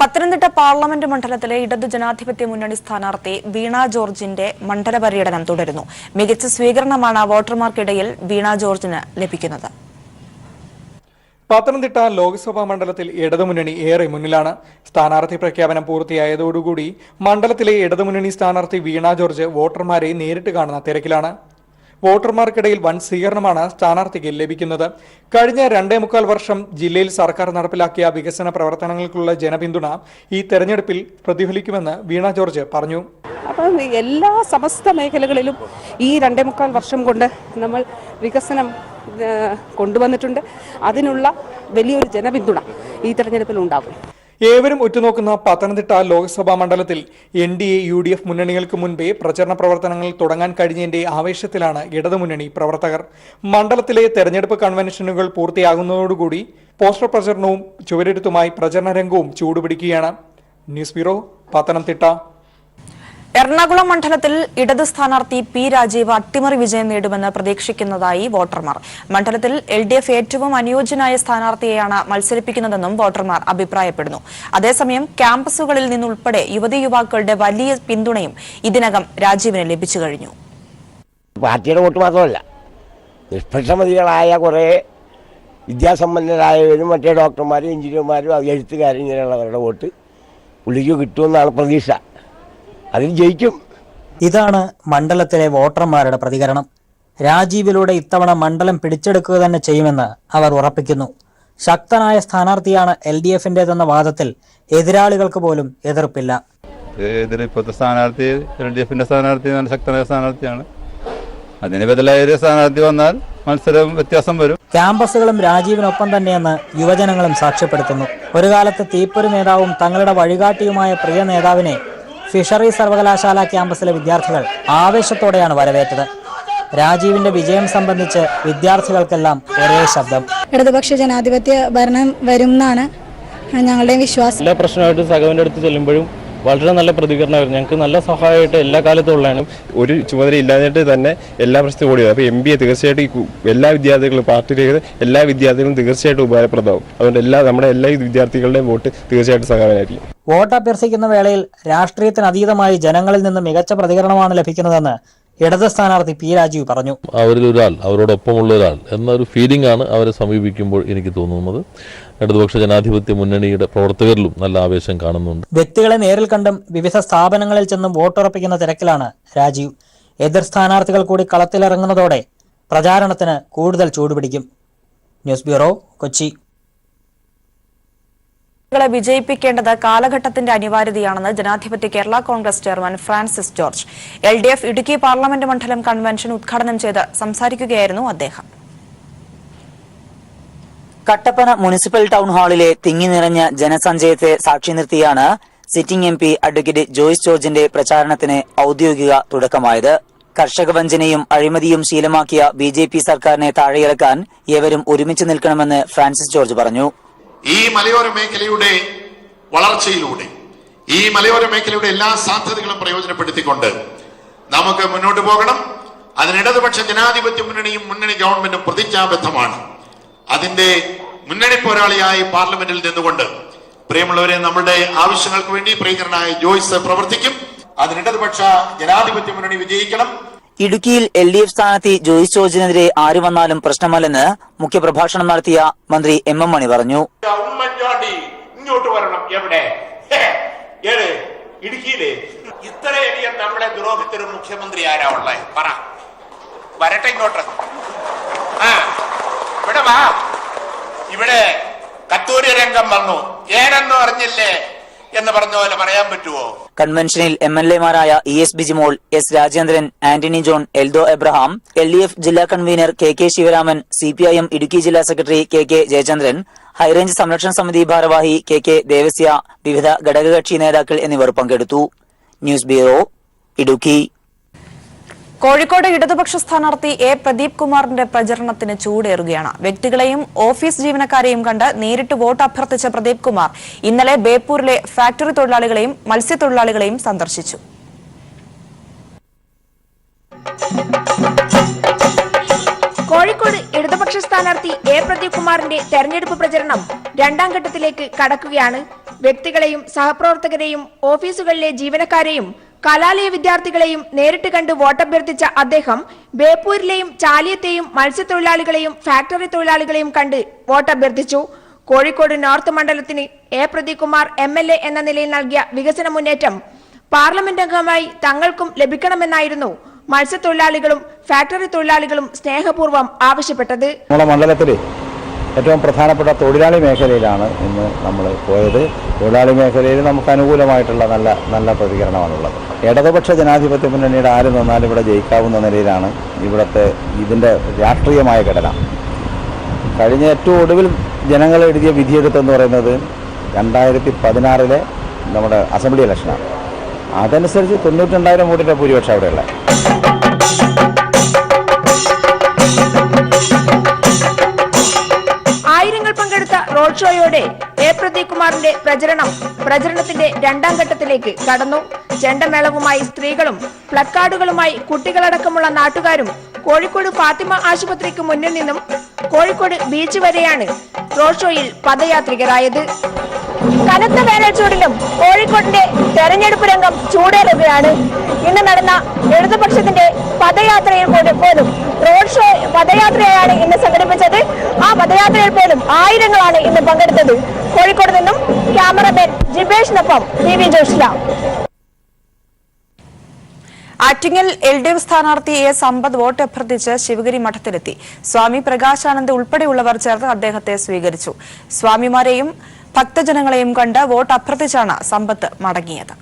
പത്തനംതിട്ട പാർലമെന്റ് മണ്ഡലത്തിലെ ഇടതു ജനാധിപത്യ മുന്നണി സ്ഥാനാർത്ഥി വീണ ജോർജിന്റെ മണ്ഡല പര്യടനം തുടരുന്നു. മികച്ച സ്വീകരണമാണ് വോട്ടർമാർക്കിടയിൽ വീണ ജോർജിന് ലഭിക്കുന്നത്. പത്തനംതിട്ട ലോക്സഭാ മണ്ഡലത്തിൽ ഇടതുമുന്നണി ഏറെ മുന്നിലാണ്. സ്ഥാനാർത്ഥി പ്രഖ്യാപനം പൂർത്തിയായതോടുകൂടി മണ്ഡലത്തിലെ ഇടതുമുന്നണി സ്ഥാനാർത്ഥി വീണ ജോർജ് വോട്ടർമാരെ നേരിട്ട് കാണുന്ന തിരക്കിലാണ്. വോട്ടർമാർക്കിടയിൽ വൻ സ്വീകരണമാണ് സ്ഥാനാർത്ഥിക്ക് ലഭിക്കുന്നത്. കഴിഞ്ഞ 2.25 വർഷം ജില്ലയിൽ സർക്കാർ നടപ്പിലാക്കിയ വികസന പ്രവർത്തനങ്ങൾക്കുള്ള ജനപിന്തുണ ഈ തെരഞ്ഞെടുപ്പിൽ പ്രതിഫലിക്കുമെന്ന് വീണ ജോർജ് പറഞ്ഞു. അപ്പം എല്ലാ സമസ്ത മേഖലകളിലും ഈ 2.25 വർഷം കൊണ്ട് നമ്മൾ വികസനം കൊണ്ടുവന്നിട്ടുണ്ട്. അതിനുള്ള വലിയൊരു ജനപിന്തുണ ഈ തെരഞ്ഞെടുപ്പിൽ ഉണ്ടാകും. ഏവരും ഉറ്റുനോക്കുന്ന പത്തനംതിട്ട ലോക്സഭാ മണ്ഡലത്തിൽ NDA UDF മുന്നണികൾക്ക് മുൻപേ പ്രചരണ പ്രവർത്തനങ്ങൾ തുടങ്ങാൻ കഴിഞ്ഞതിന്റെ ആവേശത്തിലാണ് ഇടതുമുന്നണി പ്രവർത്തകർ. മണ്ഡലത്തിലെ തെരഞ്ഞെടുപ്പ് കൺവെൻഷനുകൾ പൂർത്തിയാകുന്നതോടുകൂടി പോസ്റ്റർ പ്രചരണവും ചുവരെഴുത്തുമായി പ്രചരണ രംഗവും ചൂടുപിടിക്കുകയാണ്. News bureau, Pathanamthitta. എറണാകുളം മണ്ഡലത്തിൽ ഇടത് സ്ഥാനാർത്ഥി പി രാജീവ് അട്ടിമറി വിജയം നേടുമെന്ന് പ്രതീക്ഷിക്കുന്നതായി വോട്ടർമാർ. മണ്ഡലത്തിൽ LDF ഏറ്റവും അനുയോജ്യനായ സ്ഥാനാർത്ഥിയെയാണ് മത്സരിപ്പിക്കുന്നതെന്നും വോട്ടർമാർ അഭിപ്രായപ്പെടുന്നു. അതേസമയം ക്യാമ്പസുകളിൽ നിന്നുൾപ്പെടെ യുവതീ യുവാക്കളുടെ വലിയ പിന്തുണയും ഇതിനകം രാജീവിന് ലഭിച്ചു കഴിഞ്ഞു. പാർട്ടിയുടെ വോട്ട് മാത്രമല്ല, നിഷ്പക്ഷമതികളായ കുറേ വിദ്യാസമ്പന്നരായവരും മറ്റേ ഡോക്ടർമാരും എഞ്ചിനീയർമാരും എഴുത്തുകാരും ഇങ്ങനെയുള്ളവരുടെ വോട്ട് പുള്ളിക്ക് കിട്ടുമെന്നാണ് പ്രതീക്ഷ. അതിൽ ജയിക്കും. ഇതാണ് മണ്ഡലത്തിലെ വോട്ടർമാരുടെ പ്രതികരണം. രാജീവിലൂടെ ഇത്തവണ മണ്ഡലം പിടിച്ചെടുക്കുക തന്നെ ചെയ്യുമെന്ന് അവർ ഉറപ്പിക്കുന്നു. ശക്തനായ സ്ഥാനാർത്ഥിയാണ് LDFന്റേതെന്ന വാദത്തിൽ എതിരാളികൾക്ക് പോലും എതിർപ്പില്ല. ഇപ്പോഴത്തെ സ്ഥാനാർത്ഥി LDFന്റെ സ്ഥാനാർത്ഥി നല്ല ശക്തനായ സ്ഥാനാർത്ഥിയാണ്. അതിന് ബദലായ സ്ഥാനാർത്ഥി വന്നാൽ മത്സരം വ്യത്യാസം വരും. ക്യാമ്പസുകളും രാജീവിനൊപ്പം തന്നെയെന്ന് യുവജനങ്ങളും സാക്ഷ്യപ്പെടുത്തുന്നു. ഒരു കാലത്ത് തീപ്പൊരി നേതാവും തങ്ങളുടെ വഴികാട്ടിയുമായ പ്രിയ നേതാവിനെ ഫിഷറീസ് സർവകലാശാല ക്യാമ്പസിലെ വിദ്യാർത്ഥികൾ ആവേശത്തോടെയാണ് വരവേറ്റത്. രാജീവിന്റെ വിജയം സംബന്ധിച്ച് വിദ്യാർത്ഥികൾക്കെല്ലാം ഒരേ ശബ്ദം. ഇടതുപക്ഷ ജനാധിപത്യ ഭരണം വരും എന്നാണ് ഞങ്ങളുടെ വിശ്വാസം. എല്ലാ പ്രശ്നമായിട്ട് സഹോദരൻ്റെ അടുത്ത് ചെല്ലുമ്പോഴും വളരെ നല്ല പ്രതികരണമായിരുന്നു. ഞങ്ങൾക്ക് നല്ല സഹായമായിട്ട് എല്ലാ കാലത്തും ഉള്ളതാണ്. ഒരു ചുമതല ഇല്ലാഞ്ഞിട്ട് തന്നെ എല്ലാ പ്രശ്നവും ഓടിയത്. അപ്പോൾ MBA തീർച്ചയായിട്ടും എല്ലാ വിദ്യാർത്ഥികളും പാർട്ടിയിലേക്ക് എല്ലാ വിദ്യാർത്ഥികളും തീർച്ചയായിട്ടും ഉപകാരപ്രദമാവും. അതുകൊണ്ട് നമ്മുടെ എല്ലാ വിദ്യാർത്ഥികളുടെയും വോട്ട് തീർച്ചയായിട്ടും സഹായമായിരിക്കും. വോട്ട് അഭ്യർത്ഥിക്കുന്ന വേളയിൽ രാഷ്ട്രീയത്തിന് അതീതമായി ജനങ്ങളിൽ നിന്ന് മികച്ച പ്രതികരണമാണ് ലഭിക്കുന്നതെന്ന് ഇടത് സ്ഥാനാർത്ഥി P. രാജീവ് പറഞ്ഞു. അവരിൽ ഒരാൾ, അവരോടൊപ്പമുള്ള ഒരാൾ എന്നൊരു ഫീലിംഗ് ആണ് അവരെ സമീപിക്കുമ്പോൾ എനിക്ക് തോന്നുന്നത്. ഇടതുപക്ഷ ജനാധിപത്യ മുന്നണിയുടെ പ്രവർത്തകരിലും നല്ല ആവേശം കാണുന്നുണ്ട്. വ്യക്തികളെ നേരിൽ കണ്ടും വിവിധ സ്ഥാപനങ്ങളിൽ ചെന്നും വോട്ടുറപ്പിക്കുന്ന തിരക്കിലാണ് രാജീവ്. എതിർ സ്ഥാനാർത്ഥികൾ കൂടി കളത്തിലിറങ്ങുന്നതോടെ പ്രചാരണത്തിന് കൂടുതൽ ചൂടുപിടിക്കും. News bureau, Kochi. വിജയിപ്പിക്കേണ്ടത് കാലഘട്ടത്തിന്റെ അനിവാര്യതയാണെന്ന് ജനാധിപത്യ Kerala Congress chairman Francis George. LDF Idukki parliament മണ്ഡലം കൺവെൻഷൻ ഉദ്ഘാടനം ചെയ്ത് സംസാരിക്കുകയായിരുന്നു അദ്ദേഹം. കട്ടപ്പന മുനിസിപ്പൽ ടൗൺ ഹാളിലെ തിങ്ങി നിറഞ്ഞ ജനസഞ്ചയത്തെ സാക്ഷി നിർത്തിയാണ് സിറ്റിംഗ് MP അഡ്വക്കേറ്റ് ജോയ്സ് ജോർജിന്റെ പ്രചാരണത്തിന് ഔദ്യോഗിക തുടക്കമായത്. കർഷക വഞ്ചനയും അഴിമതിയും ശീലമാക്കിയ BJP സർക്കാരിനെ താഴെയിറക്കാൻ ഏവരും ഒരുമിച്ച് നിൽക്കണമെന്ന് ഫ്രാൻസിസ് ജോർജ് പറഞ്ഞു. ഈ മലയോര മേഖലയുടെ വളർച്ചയിലൂടെ, ഈ മലയോര മേഖലയുടെ എല്ലാ സാധ്യതകളും പ്രയോജനപ്പെടുത്തിക്കൊണ്ട് നമുക്ക് മുന്നോട്ട് പോകണം. അതിന് ഇടതുപക്ഷ ജനാധിപത്യ മുന്നണിയും മുന്നണി ഗവൺമെന്റും പ്രതിജ്ഞാബദ്ധമാണ്. അതിന്റെ മുന്നണി പോരാളിയായി പാർലമെന്റിൽ നിന്നുകൊണ്ട് പ്രിയമുള്ളവരെ, നമ്മുടെ ആവശ്യങ്ങൾക്ക് വേണ്ടി പ്രിയങ്കരനായ ജോയ്സ് പ്രവർത്തിക്കും. അതിന് ഇടതുപക്ഷ ജനാധിപത്യ മുന്നണി വിജയിക്കണം. ഇടുക്കിയിൽ LDF സ്ഥാനാർത്ഥി ജോയ്സ് ജോർജിനെതിരെ ആര് വന്നാലും പ്രശ്നമല്ലെന്ന് മുഖ്യപ്രഭാഷണം നടത്തിയ മന്ത്രി MM മണി പറഞ്ഞു. ഉമ്മൻചാണ്ടി ഇങ്ങോട്ട് വരണം. എവിടെ? ഇടുക്കിയിലെ ഇത്രയധികം നമ്മളെ ദ്രോഹിച്ചൊരു മുഖ്യമന്ത്രി ആരാ ഉള്ളത്? പറ, വരട്ടെ ഇങ്ങോട്ട്. ഇവിടെ വാ. ഇവിടെ കത്തൂരി രംഗം വന്നു, ഏനെന്ന് പറഞ്ഞില്ലേ എന്ന് പറഞ്ഞ പോലെ പറയാൻ പറ്റുമോ? കൺവെൻഷനിൽ MLA-മാരായ ES Bijimol, S Rajendran, Antony John, Eldho Abraham, LDF ജില്ലാ convener KK Sivaraman, CPIM Idukki ജില്ലാ സെക്രട്ടറി KK ജയചന്ദ്രൻ, ഹൈറേഞ്ച് സംരക്ഷണ സമിതി ഭാരവാഹി KK ദേവസ്യ, വിവിധ ഘടകകക്ഷി നേതാക്കൾ എന്നിവർ പങ്കെടുത്തു. News bureau, Idukki. കോഴിക്കോട് ഇടതുപക്ഷ സ്ഥാനാർത്ഥി A. പ്രദീപ് കുമാറിന്റെ പ്രചരണത്തിന് ചൂടേറുകയാണ്. വ്യക്തികളെയും ഓഫീസ് ജീവനക്കാരെയും കണ്ട് നേരിട്ട് വോട്ട് അഭ്യർത്ഥിച്ച പ്രദീപ് കുമാർ ഇന്നലെ ബേപ്പൂരിലെ ഫാക്ടറി തൊഴിലാളികളെയും മത്സ്യത്തൊഴിലാളികളെയും സന്ദർശിച്ചു. കോഴിക്കോട് ഇടതുപക്ഷ സ്ഥാനാർത്ഥി A. പ്രദീപ് കുമാറിന്റെ തെരഞ്ഞെടുപ്പ് പ്രചരണം രണ്ടാം ഘട്ടത്തിലേക്ക് കടക്കുകയാണ്. വ്യക്തികളെയും സഹപ്രവർത്തകരെയും ഓഫീസുകളിലെ ജീവനക്കാരെയും കലാലയ വിദ്യാർത്ഥികളെയും നേരിട്ട് കണ്ട് വോട്ടഭ്യർത്ഥിച്ച അദ്ദേഹം ബേപ്പൂരിലെയും ചാലിയത്തെയും മത്സ്യത്തൊഴിലാളികളെയും ഫാക്ടറി തൊഴിലാളികളെയും കണ്ട് വോട്ടഭ്യർത്ഥിച്ചു. കോഴിക്കോട് നോർത്ത് മണ്ഡലത്തിന് A. പ്രദീപ് കുമാർ MLA എന്ന നിലയിൽ നൽകിയ വികസന മുന്നേറ്റം പാർലമെന്റ് അംഗമായി തങ്ങൾക്കും ലഭിക്കണമെന്നായിരുന്നു മത്സ്യത്തൊഴിലാളികളും ഫാക്ടറി തൊഴിലാളികളും സ്നേഹപൂർവ്വം ആവശ്യപ്പെട്ടത്. നമ്മുടെ മണ്ഡലത്തിലെ ഏറ്റവും പ്രധാനപ്പെട്ട തൊഴിലാളി മേഖലയിലാണ് ഇന്ന് നമ്മൾ പോയത്. തൊഴിലാളി മേഖലയിൽ നമുക്ക് അനുകൂലമായിട്ടുള്ള നല്ല പ്രതികരണമാണുള്ളത്. ഇടതുപക്ഷ ജനാധിപത്യ മുന്നണിയുടെ ആര് നിന്നാലും ഇവിടെ ജയിക്കാവുന്ന നിലയിലാണ് ഇതിൻ്റെ രാഷ്ട്രീയമായ ഘടന. കഴിഞ്ഞ ഏറ്റവും ഒടുവിൽ ജനങ്ങൾ എഴുതിയ വിധിയെഴുത്തെന്ന് പറയുന്നത് 2016 നമ്മുടെ അസംബ്ലി ഇലക്ഷനാണ്. അതനുസരിച്ച് 92,000 വോട്ടിൻ്റെ ഭൂരിപക്ഷം അവിടെയുള്ള. ആയിരങ്ങൾ പങ്കെടുത്ത റോഡ് ഷോയോടെ A. പ്രദീപ് കുമാറിന്റെ പ്രചരണത്തിന്റെ രണ്ടാം ഘട്ടത്തിലേക്ക് കടന്നു. ചെണ്ടമേളവുമായി സ്ത്രീകളും പ്ലക്കാർഡുകളുമായി കുട്ടികളടക്കമുള്ള നാട്ടുകാരും കോഴിക്കോട് ഫാത്തിമ ആശുപത്രിക്ക് മുന്നിൽ നിന്നും കോഴിക്കോട് ബീച്ച് വരെയാണ് റോഡ് ഷോയിൽ പദയാത്രികരായത്. കനത്ത വേനൽ ചൂടിലും കോഴിക്കോടിന്റെ തെരഞ്ഞെടുപ്പ് രംഗം ചൂടേറുകയാണ്. ഇന്ന് നടന്ന ഇടതുപക്ഷത്തിന്റെ പദയാത്രയിൽ പോലും റോഡ് ഷോ പദയാത്രയാണ് ഇന്ന് സംഘടിപ്പിച്ചത്. ആ പദയാത്രയിൽ പോലും ആയിരങ്ങളാണ് ഇന്ന് പങ്കെടുത്തത്. കോഴിക്കോട് നിന്നും ക്യാമറമാൻ ജിബേഷിനൊപ്പം TV ജോഷില. ആറ്റിങ്ങൽ LDF സ്ഥാനാർത്ഥി എ സമ്പത്ത് വോട്ട് അഭ്യർത്ഥിച്ച് ശിവഗിരി മഠത്തിലെത്തി. സ്വാമി പ്രകാശാനന്ദ് ഉൾപ്പെടെയുള്ളവർ ചേർന്ന് അദ്ദേഹത്തെ സ്വീകരിച്ചു. സ്വാമിമാരെയും ഭക്തജനങ്ങളെയും കണ്ട് വോട്ട് അഭ്യർത്ഥിച്ചാണ് സമ്പത്ത് മടങ്ങിയത്.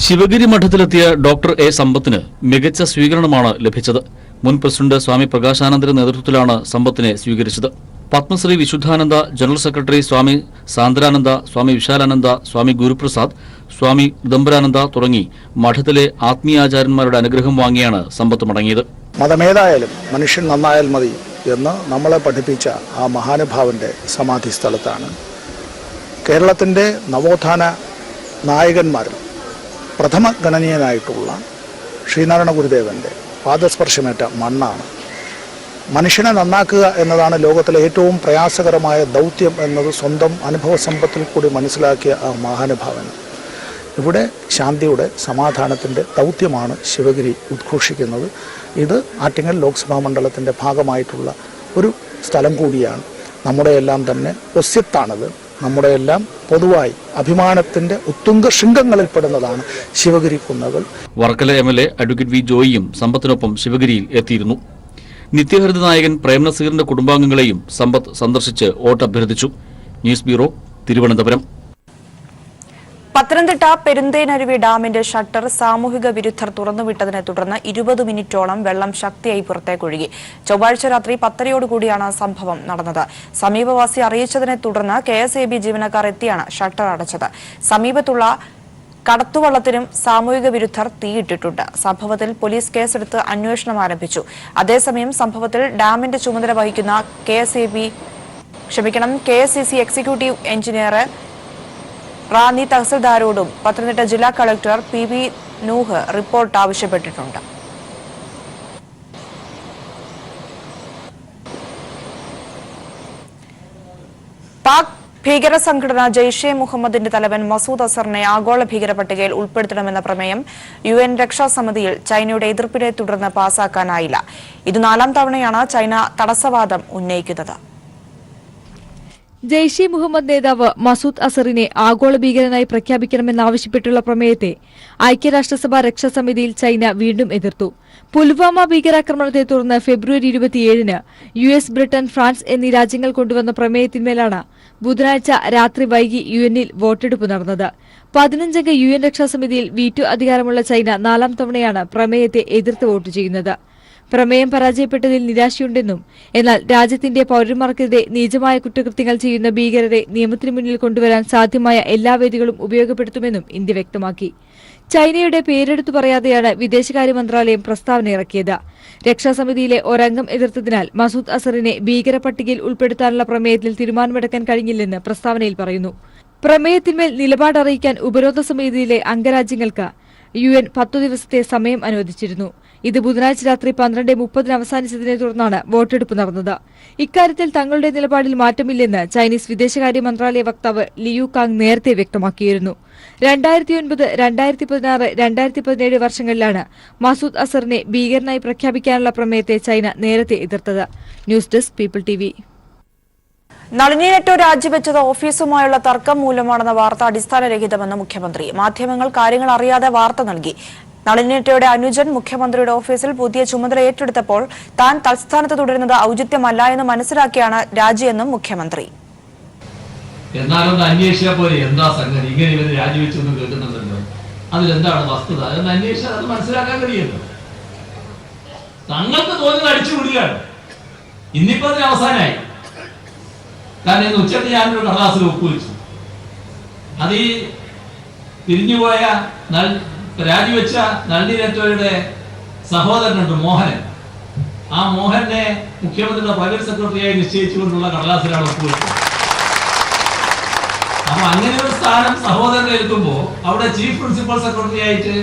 ശിവഗിരി മഠത്തിലെത്തിയ ഡോക്ടർ എ സമ്പത്തിന് മികച്ച സ്വീകരണമാണ് ലഭിച്ചത്. മുൻ പ്രസിഡന്റ് സ്വാമി പ്രകാശാനന്ദന്റെ നേതൃത്വത്തിലാണ് സമ്പത്തിനെ സ്വീകരിച്ചത്. പത്മശ്രീ വിശുദ്ധാനന്ദ, ജനറൽ സെക്രട്ടറി സ്വാമി സാന്ദ്രാനന്ദ, സ്വാമി വിശാലാനന്ദ, സ്വാമി ഗുരുപ്രസാദ്, സ്വാമി ഉദംബരാനന്ദ തുടങ്ങി മഠത്തിലെ ആത്മീയാചാര്യന്മാരുടെ അനുഗ്രഹം വാങ്ങിയാണ് സമ്പത്ത് മടങ്ങിയത്. മതമേതായാലും മനുഷ്യൻ നന്നായാൽ മതി എന്ന് നമ്മളെ പഠിപ്പിച്ച ആ മഹാനുഭാവന്റെ സമാധി സ്ഥലത്താണ്. കേരളത്തിൻ്റെ നവോത്ഥാന നായകന്മാരിൽ പ്രഥമ ഗണനീയനായിട്ടുള്ള ശ്രീനാരായണ ഗുരുദേവന്റെ പാദസ്പർശമേറ്റ മണ്ണാണ്. മനുഷ്യനെ നന്നാക്കുക എന്നതാണ് ലോകത്തിലെ ഏറ്റവും പ്രയാസകരമായ ദൗത്യം എന്നത് സ്വന്തം അനുഭവ സമ്പത്തിൽ കൂടി മനസ്സിലാക്കിയ ആ മഹാനുഭാവൻ ഇവിടെ ശാന്തിയുടെ സമാധാനത്തിൻ്റെ ദൗത്യമാണ് ശിവഗിരി ഉദ്ഘോഷിക്കുന്നത്. ഇത് ആറ്റിങ്ങൽ ലോക്സഭാ മണ്ഡലത്തിൻ്റെ ഭാഗമായിട്ടുള്ള ഒരു സ്ഥലം കൂടിയാണ്. നമ്മുടെയെല്ലാം തന്നെ ഒസ്യത്താണത്. നമ്മുടെയെല്ലാം പൊതുവായി അഭിമാനത്തിന്റെ ഉത്തുംഗ ശൃംഗങ്ങളിൽപ്പെടുന്നതാണ് ശിവഗിരി കുന്നുകൾ. വർക്കല MLA അഡ്വക്കേറ്റ് വി ജോയിയും സമ്പത്തിനൊപ്പം ശിവഗിരിയിൽ എത്തിയിരുന്നു. നിത്യഹരിത നായകൻ പ്രേംനസീറിന്റെ കുടുംബാംഗങ്ങളെയും സമ്പത്ത് സന്ദർശിച്ച് വോട്ട് അഭ്യർത്ഥിച്ചു. News bureau, Thiruvananthapuram. പത്തനംതിട്ട പെരുന്തേനരുവി ഡാമിന്റെ ഷട്ടർ സാമൂഹിക വിരുദ്ധർ തുറന്നുവിട്ടതിനെ തുടർന്ന് 20 മിനിറ്റോളം വെള്ളം ശക്തിയായി പുറത്തേക്കൊഴുകി. ചൊവ്വാഴ്ച രാത്രി 10:30 സംഭവം നടന്നത്. സമീപവാസി അറിയിച്ചതിനെ തുടർന്ന് KSAB ജീവനക്കാർ എത്തിയാണ് ഷട്ടർ അടച്ചത്. സമീപത്തുള്ള കടത്തുവള്ളത്തിനും സാമൂഹിക വിരുദ്ധർ തീയിട്ടിട്ടുണ്ട്. സംഭവത്തിൽ പോലീസ് കേസെടുത്ത് അന്വേഷണം ആരംഭിച്ചു. അതേസമയം സംഭവത്തിൽ ഡാമിന്റെ ചുമതല വഹിക്കുന്ന KSCC എക്സിക്യൂട്ടീവ് എഞ്ചിനീയർ റാന്നി തഹസിൽദാരോടും പത്തനംതിട്ട ജില്ലാ കളക്ടർ PV നൂഹ് റിപ്പോർട്ട് ആവശ്യപ്പെട്ടിട്ടുണ്ട്. പാക് ഭീകര സംഘടന ജെയ്ഷെ മുഹമ്മദിന്റെ തലവൻ മസൂദ് അസറിനെ ആഗോള ഭീകര പട്ടികയിൽ ഉൾപ്പെടുത്തണമെന്ന പ്രമേയം UN രക്ഷാസമിതിയിൽ ചൈനയുടെ എതിർപ്പിനെ തുടർന്ന് പാസാക്കാനായില്ല. ഇത് 4ാം തവണയാണ് ചൈന തടസ്സവാദം ഉന്നയിക്കുന്നത്. ജെയ്ഷെ മുഹമ്മദ് നേതാവ് മസൂദ് അസറിനെ ആഗോള ഭീകരനായി പ്രഖ്യാപിക്കണമെന്നാവശ്യപ്പെട്ടുള്ള പ്രമേയത്തെ ഐക്യരാഷ്ട്രസഭ രക്ഷാസമിതിയിൽ ചൈന വീണ്ടും എതിർത്തു. പുൽവാമ ഭീകരാക്രമണത്തെ തുടർന്ന് ഫെബ്രുവരി 27-ന് US, ബ്രിട്ടൻ, ഫ്രാൻസ് എന്നീ രാജ്യങ്ങൾ കൊണ്ടുവന്ന പ്രമേയത്തിന്മേലാണ് ബുധനാഴ്ച രാത്രി വൈകി UNൽ വോട്ടെടുപ്പ് നടന്നത്. 15-അംഗ UN രക്ഷാസമിതിയിൽ വീറ്റോ അധികാരമുള്ള ചൈന 4ാം തവണയാണ് പ്രമേയത്തെ എതിർത്ത് വോട്ട് ചെയ്യുന്നത്. പ്രമേയം പരാജയപ്പെട്ടതിൽ നിരാശയുണ്ടെന്നും എന്നാൽ രാജ്യത്തിന്റെ പൌരന്മാർക്കെതിരെ നീചമായ കുറ്റകൃത്യങ്ങൾ ചെയ്യുന്ന ഭീകരരെ നിയമത്തിന് മുന്നിൽ കൊണ്ടുവരാൻ സാധ്യമായ എല്ലാ വേദികളും ഉപയോഗപ്പെടുത്തുമെന്നും ഇന്ത്യ വ്യക്തമാക്കി. ചൈനയുടെ പേരെടുത്തു പറയാതെയാണ് വിദേശകാര്യ മന്ത്രാലയം പ്രസ്താവന ഇറക്കിയത്. രക്ഷാസമിതിയിലെ ഒരംഗം എതിർത്തതിനാൽ മസൂദ് അസറിനെ ഭീകര പട്ടികയിൽ ഉൾപ്പെടുത്താനുള്ള പ്രമേയത്തിൽ തീരുമാനമെടുക്കാൻ കഴിഞ്ഞില്ലെന്ന് പ്രസ്താവനയിൽ പറയുന്നു. പ്രമേയത്തിന്മേൽ നിലപാടറിയിക്കാൻ ഉപരോധ സമിതിയിലെ അംഗരാജ്യങ്ങൾക്ക് UN 10 ദിവസത്തെ സമയം അനുവദിച്ചിരുന്നു. ഇത് ബുധനാഴ്ച രാത്രി 12:30 അവസാനിച്ചതിനെ തുടർന്നാണ് വോട്ടെടുപ്പ് നടന്നത്. ഇക്കാര്യത്തിൽ തങ്ങളുടെ നിലപാടിൽ മാറ്റമില്ലെന്ന് ചൈനീസ് വിദേശകാര്യ മന്ത്രാലയ വക്താവ് ലിയു കാങ് നേരത്തെ വ്യക്തമാക്കിയിരുന്നു. 2009, 2016, 2017 വർഷങ്ങളിലാണ് മസൂദ് അസറിനെ ഭീകരനായി പ്രഖ്യാപിക്കാനുള്ള പ്രമേയത്തെ ചൈന നേരത്തെ എതിർത്തത്. News desk people TV. Nalini Netto രാജിവെച്ചത് ഓഫീസുമായുള്ള തർക്കം മൂലമാണെന്ന വാർത്ത അടിസ്ഥാനരഹിതമെന്ന് മുഖ്യമന്ത്രി. മാധ്യമങ്ങൾ കാര്യങ്ങൾ അറിയാതെ വാർത്ത നൽകി. നളിനി നെറ്റോയുടെ അനുജൻ മുഖ്യമന്ത്രിയുടെ ഓഫീസിൽ പുതിയ ചുമതല ഏറ്റെടുത്തപ്പോൾ താൻ തൽസ്ഥാനത്ത് തുടരുന്നത് ഔചിത്യമല്ല എന്ന് മനസ്സിലാക്കിയാണ് രാജിയെന്നും മുഖ്യമന്ത്രി. എന്നാലൊന്ന് അന്വേഷിച്ചാൽ പോലെ എന്താ സംഗതി, ഇങ്ങനെ ഇവര് രാജിവെച്ചൊന്നും കേൾക്കുന്നുണ്ടല്ലോ, അതിലെന്താണ് വസ്തുത എന്ന് അന്വേഷിച്ചാൽ അത് മനസ്സിലാക്കാൻ കഴിയുന്നു. തങ്ങൾക്ക് തോന്നുന്നത് അടിച്ചു വിടുകയാണ്. ഇന്നിപ്പോ അതിന് അവസാനമായി. കാരണം ഇന്ന് ഉച്ചയ്ക്ക് ഞാനൊരു കടലാസിൽ ഒപ്പുവെച്ചു. അത് ഈ പിരിഞ്ഞുപോയ രാജിവെച്ച നളിനി നെറ്റോയുടെ സഹോദരനുണ്ട് മോഹനൻ. ആ മോഹനെ മുഖ്യമന്ത്രിയുടെ പ്രൈവറ്റ് സെക്രട്ടറിയായി നിശ്ചയിച്ചുകൊണ്ടുള്ള കടലാസിലാണ് ഒപ്പുവെച്ചത്. അപ്പൊ അങ്ങനെ ഒരു സ്ഥാനം സഹോദരൻ എടുക്കുമ്പോൾ അവിടെ ചീഫ് പ്രിൻസിപ്പൽ സെക്രട്ടറി ആയിട്ട്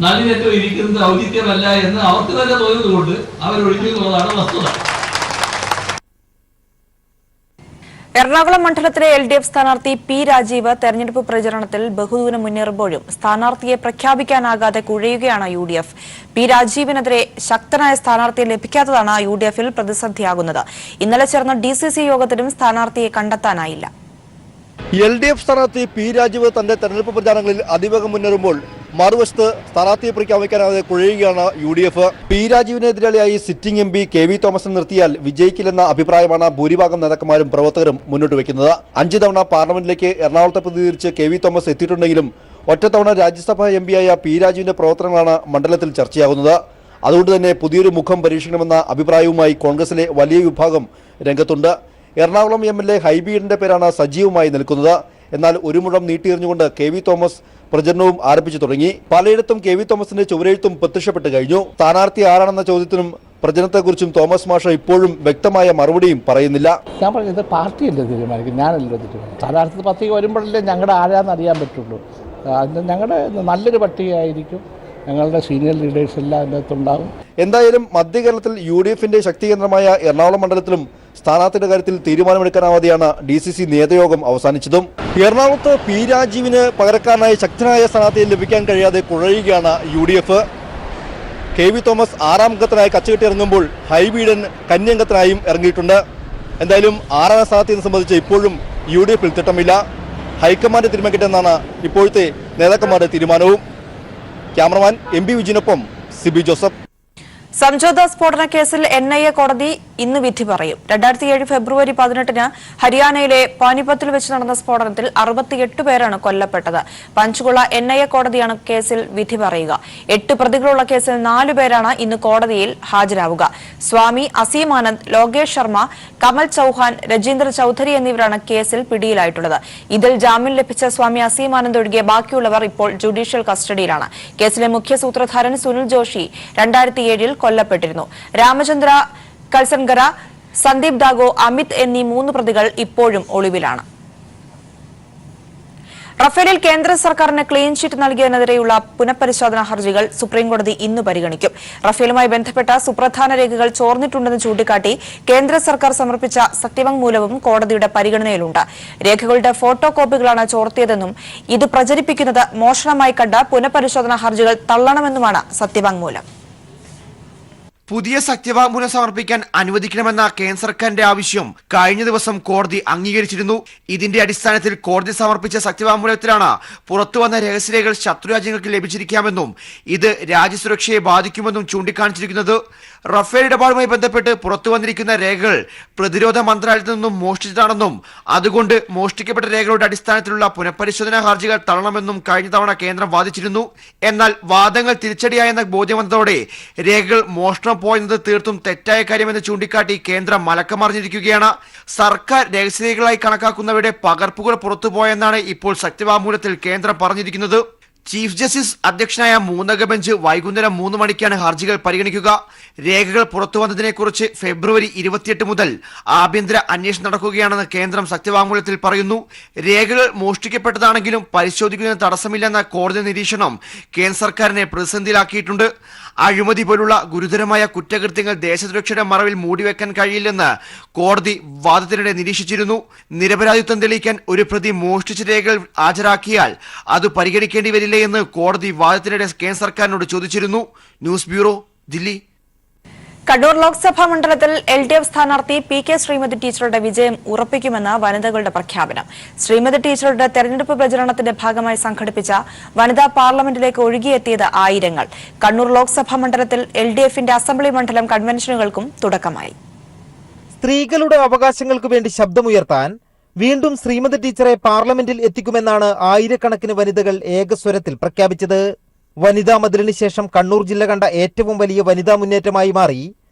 നളിനി നെറ്റോ ഇരിക്കുന്നത് ഔചിത്യമല്ല എന്ന് അവർക്ക് തന്നെ തോന്നുന്നത് കൊണ്ട് അവർ ഒഴിഞ്ഞു എന്നുള്ളതാണ് വസ്തുത. എറണാകുളം മണ്ഡലത്തിലെ LDF സ്ഥാനാർത്ഥി പി രാജീവ് തെരഞ്ഞെടുപ്പ് പ്രചരണത്തിൽ ബഹുദൂരം മുന്നേറുമ്പോഴും സ്ഥാനാർത്ഥിയെ പ്രഖ്യാപിക്കാനാകാതെ കുഴയുകയാണ് UDF. പി രാജീവിനെതിരെ ശക്തനായ സ്ഥാനാർത്ഥിയെ ലഭിക്കാത്തതാണ് UDFൽ പ്രതിസന്ധിയാകുന്നത്. ഇന്നലെ ചേർന്ന DCC യോഗത്തിലും സ്ഥാനാർത്ഥിയെ കണ്ടെത്താനായില്ല. LDF സ്ഥാനാർത്ഥി പി രാജീവ് തന്റെ തെരഞ്ഞെടുപ്പ് പ്രചാരണങ്ങളിൽ അതിവേഗം മുന്നേറുമ്പോൾ മറുവശത്ത് സ്ഥാനാർത്ഥിയെ പ്രഖ്യാപിക്കാനാകാതെ കുഴയുകയാണ് UDF. പി രാജീവിനെതിരാളിയായി സിറ്റിംഗ് MP KV തോമസിനെ നിർത്തിയാൽ വിജയിക്കില്ലെന്ന അഭിപ്രായമാണ് ഭൂരിഭാഗം നേതാക്കന്മാരും പ്രവർത്തകരും മുന്നോട്ട് വയ്ക്കുന്നത്. 5 തവണ പാർലമെന്റിലേക്ക് എറണാകുളത്തെ പ്രതിനിധീകരിച്ച് KV തോമസ് എത്തിയിട്ടുണ്ടെങ്കിലും ഒറ്റത്തവണ രാജ്യസഭാ MP-യായ പി രാജീവിന്റെ പ്രവർത്തനങ്ങളാണ് മണ്ഡലത്തിൽ ചർച്ചയാകുന്നത്. അതുകൊണ്ട് തന്നെ പുതിയൊരു മുഖം പരീക്ഷിക്കണമെന്ന അഭിപ്രായവുമായി കോൺഗ്രസിലെ വലിയ വിഭാഗം രംഗത്തുണ്ട്. എറണാകുളം MLA ഹൈബീഡിന്റെ പേരാണ് സജീവമായി നിൽക്കുന്നത്. എന്നാൽ ഒരു മുഴം നീട്ടിയെറിഞ്ഞുകൊണ്ട് KV തോമസ് പ്രചരണവും ആരംഭിച്ചു തുടങ്ങി. പലയിടത്തും KV തോമസിന്റെ ചുവരെഴുത്തും പ്രത്യക്ഷപ്പെട്ട് കഴിഞ്ഞു. സ്ഥാനാർത്ഥി ആരാണെന്ന ചോദ്യത്തിനും പ്രചരണത്തെക്കുറിച്ചും തോമസ് മാഷ് ഇപ്പോഴും വ്യക്തമായ മറുപടിയും പറയുന്നില്ല. ഞാൻ പറഞ്ഞത് പാർട്ടിയല്ലേ തീരുമാനിക്കും, ഞാനല്ലോ തീരുമാനിക്കും. സ്ഥാനാർത്ഥി പട്ടിക വരുമ്പോഴല്ലേ ഞങ്ങളുടെ ആരാന്ന് അറിയാൻ പറ്റുള്ളൂ. ഞങ്ങളുടെ നല്ലൊരു പട്ടികയായിരിക്കും. ഞങ്ങളുടെ സീനിയർ ലീഡേഴ്സ് എല്ലാം അതിനകത്തുണ്ടാകും. എന്തായാലും മധ്യ കേരളത്തിൽ UDFന്റെ ശക്തി കേന്ദ്രമായ എറണാകുളം മണ്ഡലത്തിലും സ്ഥാനാർത്ഥിയുടെ കാര്യത്തിൽ തീരുമാനമെടുക്കാനാവാതെയാണ് DCC നേതൃയോഗം അവസാനിച്ചതും. എറണാകുളത്ത് പി രാജീവിന് പകരക്കാരനായ ശക്തനായ സ്ഥാനാർത്ഥിയെ ലഭിക്കാൻ കഴിയാതെ കുഴയുകയാണ് UDF. KV തോമസ് 6ാം അംഗത്തിനായി കച്ചകെട്ടി ഇറങ്ങുമ്പോൾ ഹൈബീഡൻ കന്യംഗത്തിനായും ഇറങ്ങിയിട്ടുണ്ട്. എന്തായാലും 6ാം സ്ഥാനാർത്ഥിയെ സംബന്ധിച്ച് ഇപ്പോഴും UDFൽ തിട്ടമില്ല. ഹൈക്കമാൻഡ് തീരുമാനിക്കട്ടെന്നാണ് ഇപ്പോഴത്തെ നേതാക്കന്മാരുടെ തീരുമാനവും. ക്യാമറമാൻ MB വിജിനൊപ്പം സിബി ജോസഫ്. സംജോത സ്ഫോടന കേസിൽ NIA കോടതി ഇന്ന് വിധി പറയും. 2007 ഫെബ്രുവരി 18-ന് ഹരിയാനയിലെ പാനിപത്തിൽ വെച്ച് നടന്ന സ്ഫോടനത്തിൽ 68 പേരാണ് കൊല്ലപ്പെട്ടത്. പഞ്ച്കുള NIA കോടതിയാണ് കേസിൽ വിധി പറയുക. 8 പ്രതികളുള്ള കേസിൽ 4 പേരാണ് ഇന്ന് കോടതിയിൽ ഹാജരാവുക. സ്വാമി അസീമാനന്ദ്, ലോകേഷ് ശർമ്മ, കമൽ ചൌഹാൻ, രജീന്ദ്ര ചൌധരി എന്നിവരാണ് കേസിൽ പിടിയിലായിട്ടുള്ളത്. ഇതിൽ ജാമ്യം ലഭിച്ച സ്വാമി അസീമാനന്ദ് ഒഴികെ ബാക്കിയുള്ളവർ ഇപ്പോൾ ജുഡീഷ്യൽ കസ്റ്റഡിയിലാണ്. കേസിലെ മുഖ്യ സൂത്രധാരൻ സുനിൽ ജോഷി 2007-ൽ കൊല്ലപ്പെട്ടിരുന്നു. രാമചന്ദ്ര കൽസൻഗര, സന്ദീപ് ദാഗോ, അമിത് എന്നീ 3 പ്രതികൾ ഇപ്പോഴും ഒളിവിലാണ്. റഫേലിൽ കേന്ദ്ര സർക്കാരിന് ക്ലീൻ ചിറ്റ് നൽകിയതിനെതിരെയുള്ള പുനഃപരിശോധനാ ഹർജികൾ സുപ്രീംകോടതി ഇന്ന് പരിഗണിക്കും. റഫേലുമായി ബന്ധപ്പെട്ട സുപ്രധാന രേഖകൾ ചോർന്നിട്ടുണ്ടെന്ന് ചൂണ്ടിക്കാട്ടി കേന്ദ്ര സർക്കാർ സമർപ്പിച്ച സത്യവാങ്മൂലവും കോടതിയുടെ പരിഗണനയിലുണ്ട്. രേഖകളുടെ ഫോട്ടോ കോപ്പികളാണ് ചോർത്തിയതെന്നും ഇത് പ്രചരിപ്പിക്കുന്നത് മോഷണമായി കണ്ട പുനഃപരിശോധനാ ഹർജികൾ തള്ളണമെന്നുമാണ് സത്യവാങ്മൂലം. പുതിയ സത്യവാങ്മൂലം സമർപ്പിക്കാൻ അനുവദിക്കണമെന്ന കേന്ദ്ര സർക്കാരിന്റെ ആവശ്യം കഴിഞ്ഞ ദിവസം കോടതി അംഗീകരിച്ചിരുന്നു. ഇതിന്റെ അടിസ്ഥാനത്തിൽ കോടതി സമർപ്പിച്ച സത്യവാങ്മൂലത്തിലാണ് പുറത്തുവന്ന രഹസ്യരേഖകൾ ശത്രുരാജ്യങ്ങൾക്ക് ലഭിച്ചിരിക്കാമെന്നും ഇത് രാജ്യസുരക്ഷയെ ബാധിക്കുമെന്നും ചൂണ്ടിക്കാണിച്ചിരിക്കുന്നത്. റഫേൽ ഇടപാടുമായി ബന്ധപ്പെട്ട് പുറത്തുവന്നിരിക്കുന്ന രേഖകൾ പ്രതിരോധ മന്ത്രാലയത്തിൽ നിന്നും മോഷ്ടിച്ചതാണെന്നും അതുകൊണ്ട് മോഷ്ടിക്കപ്പെട്ട രേഖകളുടെ അടിസ്ഥാനത്തിലുള്ള പുനഃപരിശോധനാ ഹർജികൾ തള്ളണമെന്നും കഴിഞ്ഞ തവണ കേന്ദ്രം വാദിച്ചിരുന്നു. എന്നാൽ വാദങ്ങൾ തിരിച്ചടിയായെന്ന ബോധ്യം വന്നതോടെ രേഖകൾ മോഷണം പോയെന്നത് തീർത്തും തെറ്റായ കാര്യമെന്ന് ചൂണ്ടിക്കാട്ടി കേന്ദ്രം മലക്കമറിഞ്ഞിരിക്കുകയാണ്. സർക്കാർ രഹസ്യരേഖകളായി കണക്കാക്കുന്നവയുടെ പകർപ്പുകൾ പുറത്തുപോയെന്നാണ് ഇപ്പോൾ സത്യവാങ്മൂലത്തിൽ കേന്ദ്രം പറഞ്ഞിരിക്കുന്നത്. ചീഫ് ജസ്റ്റിസ് അധ്യക്ഷനായ 3-അംഗ ബെഞ്ച് വൈകുന്നേരം 3 മണിക്കാണ് ഹർജികൾ പരിഗണിക്കുക. രേഖകൾ പുറത്തുവന്നതിനെക്കുറിച്ച് ഫെബ്രുവരി 28 മുതൽ ആഭ്യന്തര അന്വേഷണം നടക്കുകയാണെന്ന് കേന്ദ്രം സത്യവാങ്മൂലത്തിൽ പറയുന്നു. രേഖകൾ മോഷ്ടിക്കപ്പെട്ടതാണെങ്കിലും പരിശോധിക്കുന്നതിന് തടസ്സമില്ലെന്ന കോടതി നിരീക്ഷണം കേന്ദ്ര സർക്കാരിനെ പ്രതിസന്ധിയിലാക്കിയിട്ടുണ്ട്. അഴിമതി പോലുള്ള ഗുരുതരമായ കുറ്റകൃത്യങ്ങൾ ദേശസുരക്ഷയുടെ മറവിൽ മൂടിവെക്കാൻ കഴിയില്ലെന്ന് കോടതി വാദത്തിനിടെ നിരീക്ഷിച്ചിരുന്നു. നിരപരാധിത്വം തെളിയിക്കാൻ ഒരു പ്രതി മോഷ്ടിച്ച രേഖകൾ ഹാജരാക്കിയാൽ അത് പരിഗണിക്കേണ്ടി വരില്ലേ എന്ന് കോടതി വാദത്തിനിടെ കേന്ദ്ര സർക്കാരിനോട് ചോദിച്ചിരുന്നു. News bureau, Delhi. കണ്ണൂർ ലോക്സഭാ മണ്ഡലത്തിൽ LDF സ്ഥാനാർത്ഥി PK ശ്രീമതി ടീച്ചറുടെ വിജയം ഉറപ്പിക്കുമെന്ന് വനിതകളുടെ പ്രഖ്യാപനം. ശ്രീമതി ടീച്ചറുടെ തെരഞ്ഞെടുപ്പ് പ്രചരണത്തിന്റെ ഭാഗമായി സംഘടിപ്പിച്ച വനിതാ പാർലമെന്റിലേക്ക് ഒഴുകിയെത്തിയത് ആയിരങ്ങൾ. കണ്ണൂർ ലോക്സഭാ മണ്ഡലത്തിൽ LDFന്റെ അസംബ്ലി മണ്ഡലം കൺവെൻഷനുകൾക്കും തുടക്കമായി. സ്ത്രീകളുടെ അവകാശങ്ങൾക്ക് വേണ്ടി ശബ്ദമുയർത്താൻ വീണ്ടും ശ്രീമതി ടീച്ചറെ പാർലമെന്റിൽ എത്തിക്കുമെന്നാണ് ആയിരക്കണക്കിന് വനിതകൾ ഏകസ്വരത്തിൽ പ്രഖ്യാപിച്ചത്. വനിതാ മതിലിന് ശേഷം കണ്ണൂർ ജില്ല കണ്ട ഏറ്റവും വലിയ വനിതാ മുന്നേറ്റമായി മാറി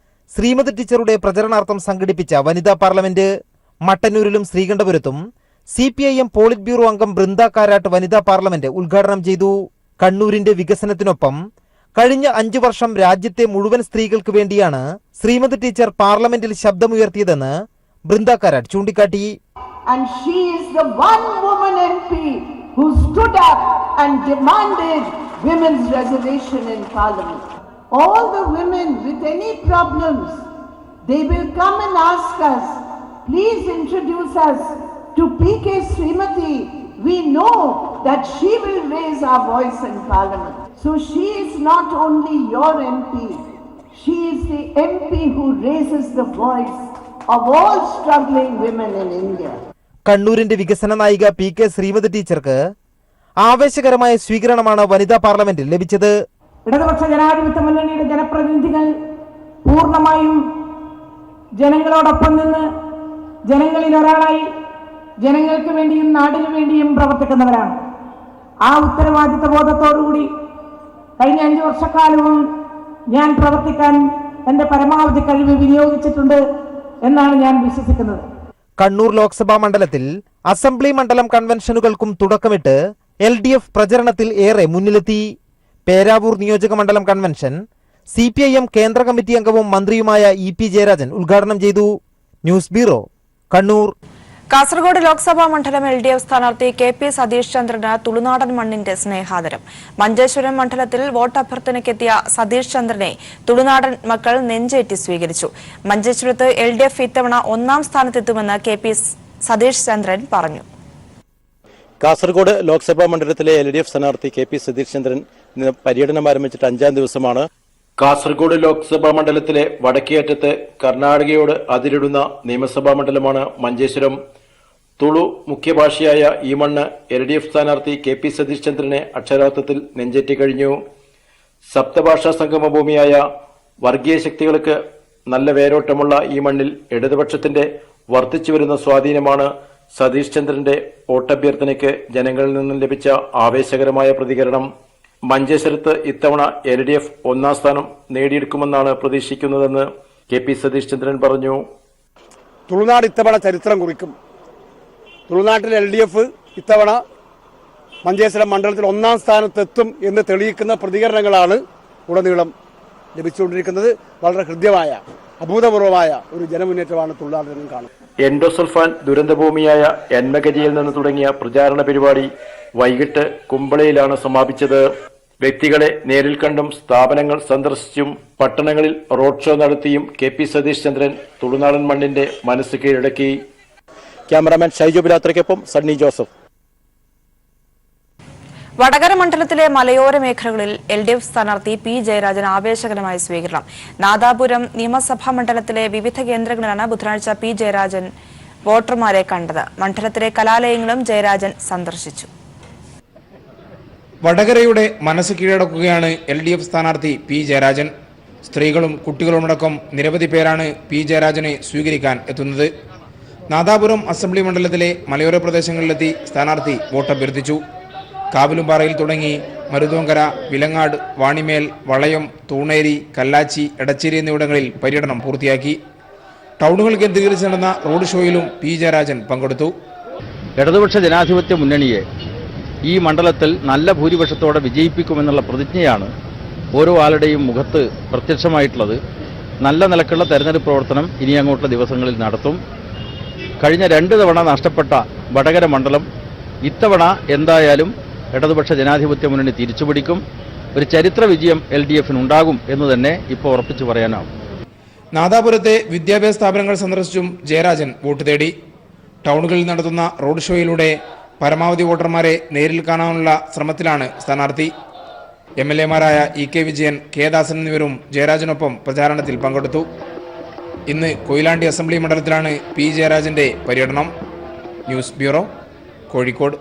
ശ്രീമതി ടീച്ചറുടെ പ്രചരണാർത്ഥം സംഘടിപ്പിച്ച വനിതാ പാർലമെന്റ്. മട്ടന്നൂരിലും ശ്രീകണ്ഠപുരത്തും CPIM പോളിറ്റ് ബ്യൂറോ അംഗം ബൃന്ദ കാരാട്ട് വനിതാ പാർലമെന്റ് ഉദ്ഘാടനം ചെയ്തു. കണ്ണൂരിന്റെ വികസനത്തിനൊപ്പം കഴിഞ്ഞ 5 വർഷം രാജ്യത്തെ മുഴുവൻ സ്ത്രീകൾക്ക് വേണ്ടിയാണ് ശ്രീമതി ടീച്ചർ പാർലമെന്റിൽ ശബ്ദമുയർത്തിയതെന്ന് ബൃന്ദ കാരാട്ട് ചൂണ്ടിക്കാട്ടി. And she is the one woman MP who stood up and demanded women's reservation in Parliament. All the women with any problems, they will come and ask us, please introduce us to PK Srimati. We know that she will raise our voice in Parliament. So she is not only your MP, she is the MP who raises the voice of all struggling women in India. കണ്ണൂരിന്റെ വികസന നായിക PK Shrimati ടീച്ചർക്ക് ആവേശകരമായ സ്വീകരണമാണ് വനിതാ പാർലമെന്റിൽ ലഭിച്ചത്. ഇടതുപക്ഷ ജനാധിപത്യ മുന്നണിയുടെ ജനപ്രതിനിധികൾ പൂർണ്ണമായും ജനങ്ങളോടൊപ്പം നിന്ന് ജനങ്ങളിൽ ഒരാളായി ജനങ്ങൾക്ക് വേണ്ടിയും നാടിനു വേണ്ടിയും പ്രവർത്തിക്കുന്നവരാണ്. ആ ഉത്തരവാദിത്ത ബോധത്തോടുകൂടി കഴിഞ്ഞ 5 വർഷക്കാലവും ഞാൻ പ്രവർത്തിക്കാൻ എൻ്റെ പരമാവധി കഴിവ് വിനിയോഗിച്ചിട്ടുണ്ട് എന്നാണ് ഞാൻ വിശ്വസിക്കുന്നത്. കണ്ണൂർ ലോക്സഭാ മണ്ഡലത്തിൽ അസംബ്ലി മണ്ഡലം കൺവെൻഷനുകൾക്കും തുടക്കമിട്ട് LDF പ്രചരണത്തിൽ ഏറെ മുന്നിലെത്തി. പേരാവൂർ നിയോജക മണ്ഡലം കൺവെൻഷൻ CPIM കേന്ദ്ര കമ്മിറ്റി അംഗവും മന്ത്രിയുമായ EP ജയരാജൻ ഉദ്ഘാടനം ചെയ്തു. News bureau, Kannur. കാസർഗോഡ് ലോക്സഭാ മണ്ഡലം LDF സ്ഥാനാർത്ഥി KP സതീഷ് ചന്ദ്രന് തുളുനാടൻ മണ്ണിന്റെ സ്നേഹാദരം. മഞ്ചേശ്വരം മണ്ഡലത്തിൽ വോട്ടഭ്യർത്ഥനയ്ക്കെത്തിയ സതീഷ് ചന്ദ്രനെ തുളുനാടൻ മക്കൾ നെഞ്ചേറ്റി സ്വീകരിച്ചു. മഞ്ചേശ്വരത്ത് LDF ഇത്തവണ 1ാം സ്ഥാനത്തെത്തുമെന്ന് KP സതീഷ് ചന്ദ്രൻ പറഞ്ഞു. കാസർഗോഡ് ലോക്സഭാ മണ്ഡലത്തിലെ LDF സ്ഥാനാർത്ഥി KP സതീഷ് ചന്ദ്രൻ പര്യടനം ആരംഭിച്ചിട്ട് 5ാം ദിവസമാണ്. കാസർഗോഡ് ലോക്സഭാ മണ്ഡലത്തിലെ വടക്കേയറ്റത്ത് കർണാടകയോട് അതിരിടുന്ന നിയമസഭാ മണ്ഡലമാണ് മഞ്ചേശ്വരം. തുളു മുഖ്യഭാഷയായ ഈ മണ്ണ് LDF സ്ഥാനാർത്ഥി KP സതീഷ് ചന്ദ്രനെ അക്ഷരാർത്ഥത്തിൽ നെഞ്ചേറ്റി കഴിഞ്ഞു. സപ്തഭാഷാ സംഗമഭൂമിയായ വർഗീയ ശക്തികൾക്ക് നല്ല വേരോട്ടമുള്ള ഈ മണ്ണിൽ ഇടതുപക്ഷത്തിന്റെ വർദ്ധിച്ചുവരുന്ന സ്വാധീനമാണ് സതീഷ് ചന്ദ്രന്റെ വോട്ടഭ്യർത്ഥനയ്ക്ക് ജനങ്ങളിൽ നിന്നും ലഭിച്ച ആവേശകരമായ പ്രതികരണം. മഞ്ചേശ്വരത്ത് ഇത്തവണ LDF 1ാം സ്ഥാനം നേടിയെടുക്കുമെന്നാണ് പ്രതീക്ഷിക്കുന്നതെന്ന് KP സതീഷ് ചന്ദ്രൻ പറഞ്ഞു. തുളുനാട് ഇത്തവണ ചരിത്രം കുറിക്കും. തുളുനാട്ടിൽ LDF ഇത്തവണ മഞ്ചേശ്വരം മണ്ഡലത്തിൽ 1ാം സ്ഥാനത്തെത്തും എന്ന് തെളിയിക്കുന്ന പ്രതികരണങ്ങളാണ് ഉടനീളം ലഭിച്ചുകൊണ്ടിരിക്കുന്നത്. വളരെ ഹൃദ്യമായ അഭൂതപൂർവമായ ഒരു ജനമുന്നേറ്റമാണ് തുളുനാട്ടിൽ നിന്നും കാണുന്നത്. എൻഡോസൾഫാൻ ദുരന്തഭൂമിയായ എൻമകരിയിൽ നിന്ന് തുടങ്ങിയ പ്രചാരണ പരിപാടി വൈകിട്ട് കുമ്പളയിലാണ് സമാപിച്ചത്. വ്യക്തികളെ നേരിൽ കണ്ടും സ്ഥാപനങ്ങൾ സന്ദർശിച്ചും പട്ടണങ്ങളിൽ റോഡ് ഷോ നടത്തിയും KP സതീഷ് ചന്ദ്രൻ തുളുനാടൻ മണ്ണിന്റെ മനസ്സ് കീഴടക്കി. ക്യാമറാമാൻ ഷൈജു ബിലാത്രയ്ക്കൊപ്പം സണ്ണി ജോസഫ്. വടകര മണ്ഡലത്തിലെ മലയോര മേഖലകളിൽ LDF സ്ഥാനാർത്ഥി P ജയരാജൻ ആവേശകരമായ സ്വീകരണം. നാദാപുരം നിയമസഭാ മണ്ഡലത്തിലെ വിവിധ കേന്ദ്രങ്ങളിലാണ് ബുധനാഴ്ച P ജയരാജൻ വോട്ടർമാരെ കണ്ടത്. മണ്ഡലത്തിലെ കലാലയങ്ങളും ജയരാജൻ സന്ദർശിച്ചു. വടകരയുടെ മനസ്സ് കീഴടക്കുകയാണ് LDF സ്ഥാനാർത്ഥി P ജയരാജൻ. സ്ത്രീകളും കുട്ടികളുമടക്കം നിരവധി പേരാണ് P ജയരാജനെ സ്വീകരിക്കാൻ എത്തുന്നത്. നാദാപുരം അസംബ്ലി മണ്ഡലത്തിലെ മലയോര പ്രദേശങ്ങളിലെത്തി സ്ഥാനാർത്ഥി വോട്ടഭ്യർത്ഥിച്ചു. കാവിലുംപാറയിൽ തുടങ്ങി മരുതോങ്കര, വിലങ്ങാട്, വാണിമേൽ, വളയം, തൂണേരി, കല്ലാച്ചി, എടച്ചേരി എന്നിവിടങ്ങളിൽ പര്യടനം പൂർത്തിയാക്കി. ടൗണുകൾ കേന്ദ്രീകരിച്ച് നടന്ന റോഡ് ഷോയിലും P ജയരാജൻ പങ്കെടുത്തു. ഇടതുപക്ഷ ജനാധിപത്യ മുന്നണിയെ ഈ മണ്ഡലത്തിൽ നല്ല ഭൂരിപക്ഷത്തോടെ വിജയിപ്പിക്കുമെന്നുള്ള പ്രതിജ്ഞയാണ് ഓരോ ആളുടെയും മുഖത്ത് പ്രത്യക്ഷമായിട്ടുള്ളത്. നല്ല നിലക്കുള്ള തെരഞ്ഞെടുപ്പ് പ്രവർത്തനം ഇനി അങ്ങോട്ടുള്ള ദിവസങ്ങളിൽ നടത്തും. കഴിഞ്ഞ 2 തവണ നഷ്ടപ്പെട്ട വടകര മണ്ഡലം ഇത്തവണ എന്തായാലും ഇടതുപക്ഷ ജനാധിപത്യ മുന്നണി തിരിച്ചുപിടിക്കും. ഒരു ചരിത്ര വിജയം LDFനുണ്ടാകും എന്ന് തന്നെ ഇപ്പോൾ ഉറപ്പിച്ചു പറയാനാവും. നാദാപുരത്തെ വിദ്യാഭ്യാസ സ്ഥാപനങ്ങൾ സന്ദർശിച്ചും ജയരാജൻ വോട്ട് തേടി. ടൗണുകളിൽ നടത്തുന്ന റോഡ് ഷോയിലൂടെ പരമാവധി വോട്ടർമാരെ നേരിൽ കാണാനുള്ള ശ്രമത്തിലാണ് സ്ഥാനാർത്ഥി. MLAമാരായ EK വിജയൻ, K ദാസൻ എന്നിവരും ജയരാജനൊപ്പം പ്രചാരണത്തിൽ പങ്കെടുത്തു. ഇന്ന് കൊയിലാണ്ടി അസംബ്ലി മണ്ഡലത്തിലാണ് P ജയരാജന്റെ പര്യടനം. News bureau, Kozhikode.